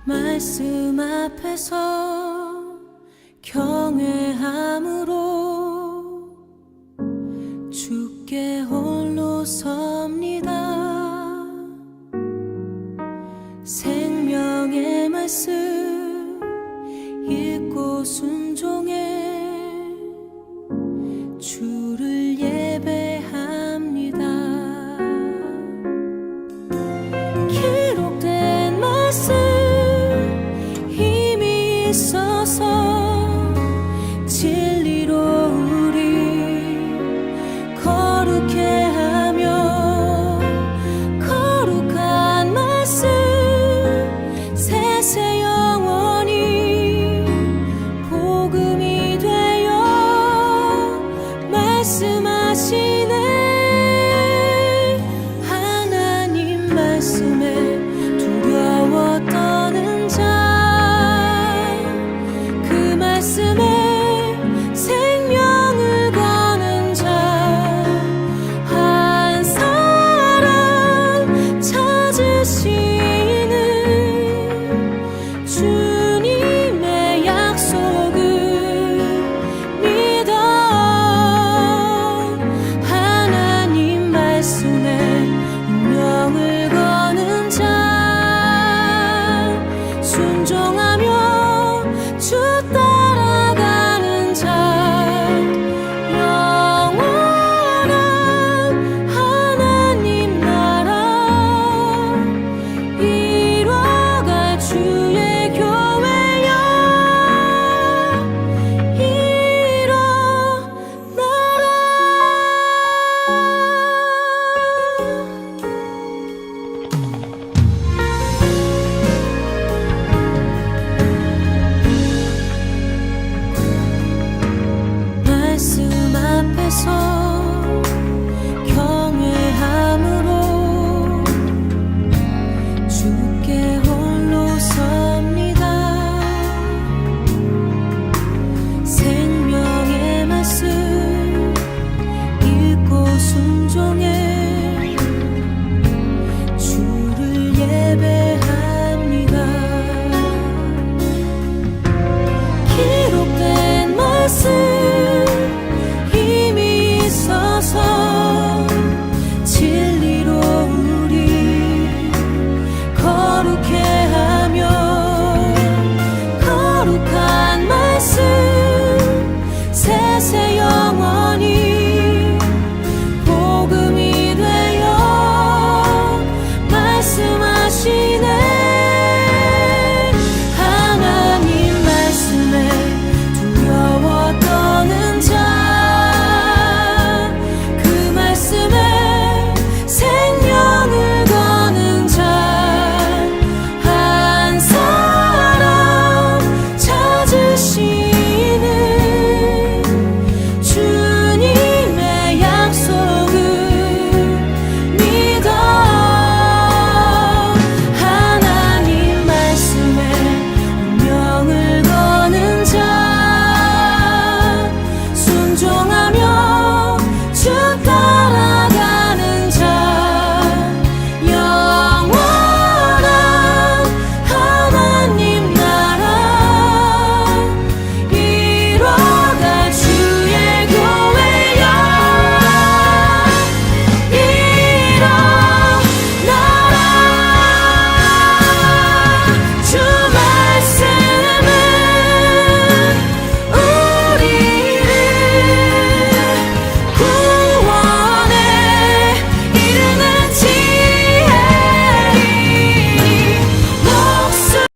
S4: My 말씀 앞에서 경외함으로 주께 홀로 섭니다. 생명의 말씀 읽고 순종해 주를 예배합니다. 기록된 말씀 힘이 있어서 진리로 우리 거룩해 하며 거룩한 말씀 세세 영원히 복음이 되어 말씀하시네.